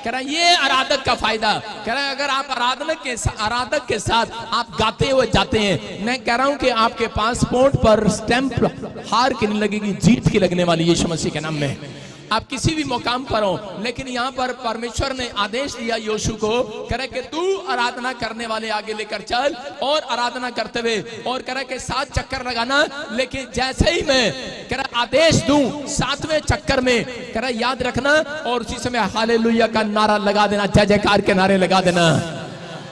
कह रहा ये आराधक का फायदा। कह रहा अगर आप आराधक के साथ आप गाते हुए जाते हैं, मैं कह रहा हूं कि आपके पासपोर्ट पर स्टैंप हार की नहीं लगेगी, जीत की लगने वाली यीशु मसीह के नाम में। आप किसी भी मुकाम पर हो, लेकिन यहाँ पर परमेश्वर ने आदेश दिया यीशु को, करे कि तू आराधना करने वाले आगे लेकर चल और आराधना करते हुए, और करे कि 7 चक्कर लगाना। लेकिन जैसे ही मैं कह रहा आदेश दूं 7वें चक्कर में कह रहा याद रखना और उसी समय हालेलुया का नारा लगा देना, जय जयकार के नारे लगा देना।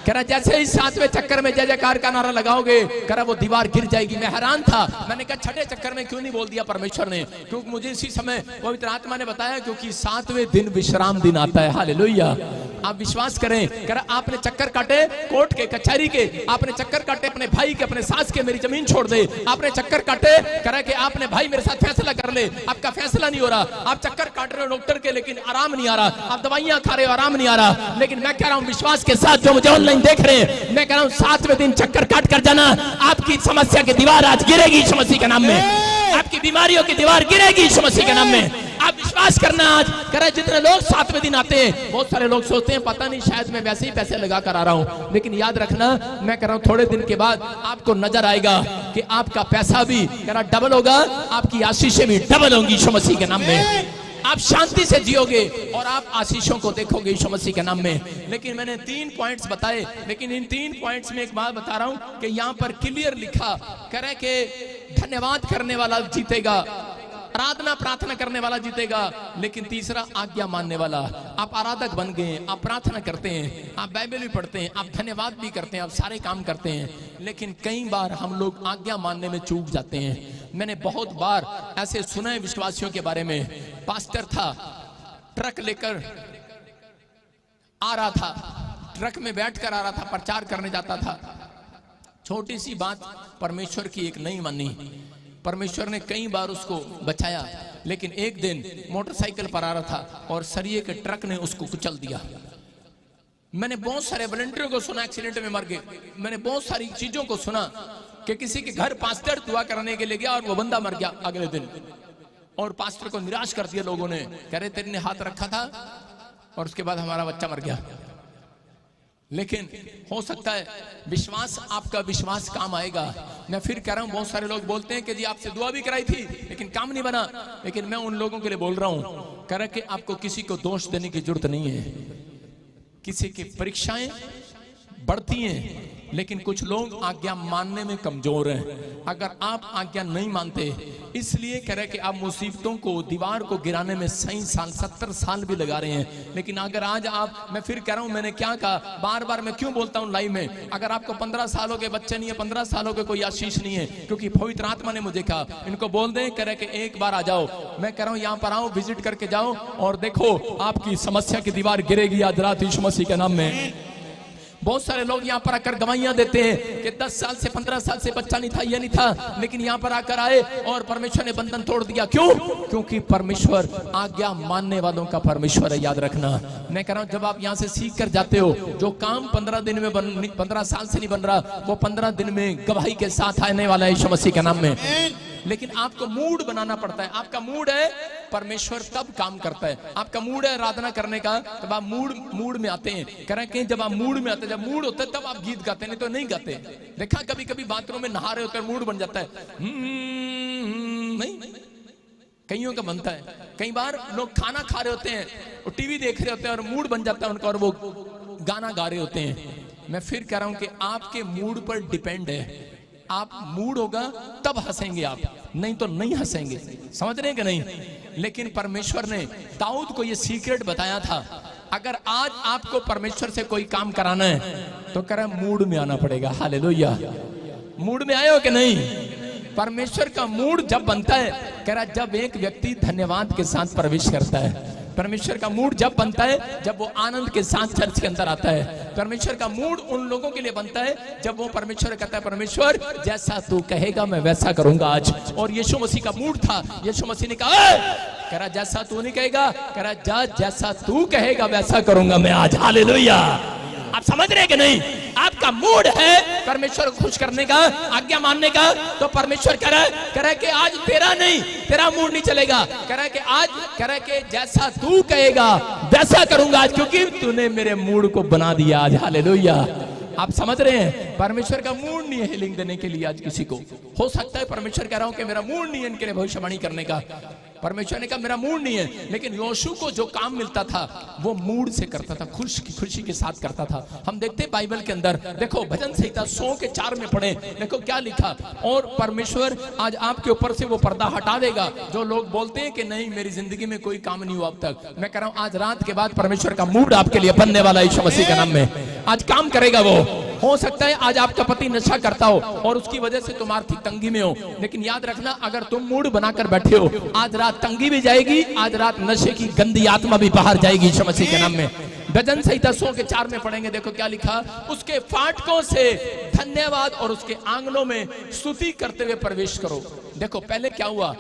कह रहा जैसे ही 7वें चक्कर में जय जयकार का नारा लगाओगे, कह रहा वो दीवार गिर जाएगी। मैं हैरान था, मैंने कहा 6ठे चक्कर में क्यों नहीं बोल दिया परमेश्वर ने? क्योंकि मुझे इसी समय पवित्र आत्मा ने बताया, क्योंकि 7वें दिन विश्राम दिन आता है। हालेलुया, आप विश्वास करें। कह रहा आपने चक्कर काटे कोर्ट के, कचहरी के, आपने चक्कर काटे अपने भाई के, अपने सास के, मेरी जमीन छोड़ दे, आपने चक्कर काटे, कह रहा कि आपने भाई मेरे साथ फैसला कर ले, आपका फैसला नहीं हो रहा, आप चक्कर काट रहे हो डॉक्टर के, लेकिन आराम नहीं आ रहा, आप दवाइयां खा रहे हो, आराम नहीं आ रहा। लेकिन मैं कह रहा हूं विश्वास के साथ, जो मुझे ऑनलाइन देख रहे हैं, मैं कह रहा हूं 7वें दिन चक्कर काट कर जाना, आपकी समस्या की दीवार आज गिरेगी यीशु मसीह के नाम में, आपकी बीमारियों की दीवार गिरेगी यीशु मसीह के नाम में। आप विश्वास करना। आज कह रहा जितने लोग 7वें दिन आते हैं, बहुत सारे लोग सोचते हैं पता नहीं शायद मैं वैसे ही पैसे लगा कर आ रहा हूं, लेकिन याद रखना मैं कह रहा हूं थोड़े दिन के बाद आपको नजर आएगा कि आपका पैसा भी कह रहा डबल होगा, आपकी आशीषें भी डबल होंगी यीशु मसीह के नाम में। आप शांति से जियोगे और आप आशीषों को देखोगे यीशु मसीह के नाम में। लेकिन मैंने 3 पॉइंट्स बताए, लेकिन इन 3 पॉइंट्स में एक बात बता रहा हूं कि यहाँ पर क्लियर लिखा, कह रहे कि धन्यवाद करने वाला जीतेगा, आराधना प्रार्थना करने वाला जीतेगा, लेकिन तीसरा आज्ञा मानने वाला। आप आराधक बन गए, आप प्रार्थना करते हैं, आप बाइबल भी पढ़ते हैं, आप धन्यवाद भी करते हैं, आप सारे काम करते हैं, लेकिन कई बार हम लोग आज्ञा मानने में चूक जाते हैं। मैंने बहुत बार ऐसे सुना है विश्वासियों के बारे में। पास्टर था, ट्रक लेकर आ रहा था, ट्रक में बैठकर आ रहा था, प्रचार करने जाता था। छोटी सी बात परमेश्वर की एक नहीं मानी, परमेश्वर ने कई बार उसको बचाया, लेकिन एक दिन मोटरसाइकिल पर आ रहा था और सरिये के ट्रक ने उसको कुचल दिया। मैंने बहुत सारे वॉलंटियरों को सुना एक्सीडेंट में मर गए। मैंने बहुत सारी चीजों को सुना कि किसी के घर पास्टर दुआ करने के लिए गया और वो बंदा मर गया अगले दिन, और पास्टर को निराश कर दिया लोगों ने, कह रहे तेरे ने हाथ रखा था और उसके बाद हमारा बच्चा मर गया। लेकिन हो सकता है विश्वास, आपका विश्वास काम आएगा। मैं फिर कह रहा हूं, बहुत सारे लोग बोलते हैं कि जी आपसे दुआ भी कराई थी लेकिन काम नहीं बना, लेकिन मैं उन लोगों के लिए बोल रहा हूं, कह रहा कि आपको किसी को दोष देने की जरूरत नहीं है। किसी की परीक्षाएं बढ़ती हैं, लेकिन कुछ लोग आज्ञा मानने में कमजोर हैं। अगर आप आज्ञा नहीं मानते, इसलिए कह रहे कि आप मुसीबतों को, दीवार को गिराने में 60 साल 70 साल भी लगा रहे हैं। लेकिन अगर आज आप, मैं फिर कह रहा हूं, मैंने क्या कहा, बार बार मैं क्यों बोलता हूं लाइव में, अगर आपको 15 सालों के बच्चे नहीं है, 15 सालों के कोई आशीष नहीं है, क्योंकि पवित्र आत्मा ने मुझे कहा इनको बोल दें, कह रहे कि एक बार आ जाओ। मैं कह रहा हूं यहाँ पर आओ, विजिट करके जाओ और देखो आपकी समस्या की दीवार गिरेगी आज रात यीशु मसीह के नाम में। बहुत सारे लोग यहाँ पर आकर गवाहियां देते हैं कि 10 साल से 15 साल से बच्चा नहीं था, ये नहीं था, लेकिन यहाँ पर आकर आए और परमेश्वर ने बंधन तोड़ दिया। क्यों? क्योंकि परमेश्वर आज्ञा मानने वालों का परमेश्वर है, याद रखना। मैं कह रहा हूँ जब आप यहाँ से सीख कर जाते हो, जो काम 15 दिन में 15 साल से नहीं बन रहा, वो 15 दिन में गवाही के साथ आने वाला है यीशु मसीह के नाम में। लेकिन आपको मूड बनाना पड़ता है। आपका मूड है परमेश्वर तब काम करता है। आपका मूड है आराधना करने का, तब आप मूड में आते हैं। कह रहे हैं जब आप मूड में आते हैं, जब मूड होता है तब आप गीत गाते हैं, नहीं तो नहीं गाते। देखा कभी कभी बाथरूम में नहा रहे होते हैं, मूड बन जाता है, नहीं कईयों का बनता है। कई बार लोग खाना खा रहे होते हैं और टीवी देख रहे होते हैं और मूड बन जाता है उनका और वो गाना गा रहे होते हैं। मैं फिर कह रहा हूं कि आपके मूड पर डिपेंड है। आप मूड होगा तब हंसेंगे आप, नहीं तो नहीं हंसेंगे। समझ रहे हैं कि नहीं? लेकिन परमेश्वर ने दाऊद को ये सीक्रेट बताया था, अगर आज आपको परमेश्वर से कोई काम कराना है तो कह रहा मूड में आना पड़ेगा। हालेलुया। मूड में आए हो कि नहीं? परमेश्वर का मूड जब बनता है, कह रहा जब एक व्यक्ति धन्यवाद के साथ प्रवेश करता है। परमेश्वर का मूड जब बनता है जब वो आनंद के साथ चर्च के अंदर आता है। परमेश्वर का मूड उन लोगों के लिए बनता है जब वो परमेश्वर कहता है परमेश्वर जैसा तू कहेगा मैं वैसा करूंगा आज। और यीशु मसीह का मूड था, यीशु मसीह ने कहा कह रहा जैसा तू नहीं कहेगा, कह रहा जैसा तू कहेगा वैसा करूंगा मैं आज। हालेलुया। आप समझ रहे कि नहीं? आपका मूड है परमेश्वर को खुश करने का, आज्ञा मानने का, तो परमेश्वर कह रहा है कि आज तेरा नहीं, तेरा मूड नहीं चलेगा। कह रहा है कि आज, कह रहा है कि जैसा तू कहेगा वैसा करूंगा आज, क्योंकि तूने मेरे मूड को बना दिया आज। हालेलुया। आप समझ रहे हैं? परमेश्वर का मूड नहीं है हीलिंग देने के लिए आज किसी को। हो सकता है परमेश्वर कह रहा हूं कि मेरा मूड नहीं है इनके लिए भविष्यवाणी करने का। परमेश्वर ने कहा मेरा मूड नहीं है, लेकिन योशू को जो काम मिलता था वो मूड से करता था, खुशी के साथ करता था। हम देखते हैं बाइबल के अंदर, देखो भजन संहिता 100:4 में पढ़े, देखो क्या लिखा। और परमेश्वर आज आपके ऊपर से वो पर्दा हटा देगा। जो लोग बोलते हैं कि नहीं मेरी जिंदगी में कोई काम नहीं हुआ अब तक, मैं कह रहा हूं आज रात के बाद परमेश्वर का मूड आपके लिए बनने वाला है। यीशु मसीह के नाम में आज काम करेगा वो। हो सकता है आज आपका पति नशा करता हो और उसकी वजह से तुम आर्थिक तंगी में हो, लेकिन याद रखना अगर तुम मूड बनाकर बैठे हो, आज रात तंगी भी जाएगी, आज रात नशे की गंदी आत्मा भी बाहर जाएगी यीशु मसीह के नाम में। भजन संहिता 100:4 में पढ़ेंगे, देखो क्या लिखा। उसके फाटकों से धन्यवाद और उसके आंगनों में स्तुति करते हुए प्रवेश करो। देखो पहले क्या हुआ,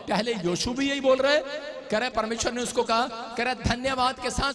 पहले योशू भी यही बोल रहा है, कह रहा है परमेश्वर ने उसको कहा, कह रहा है धन्यवाद के साथ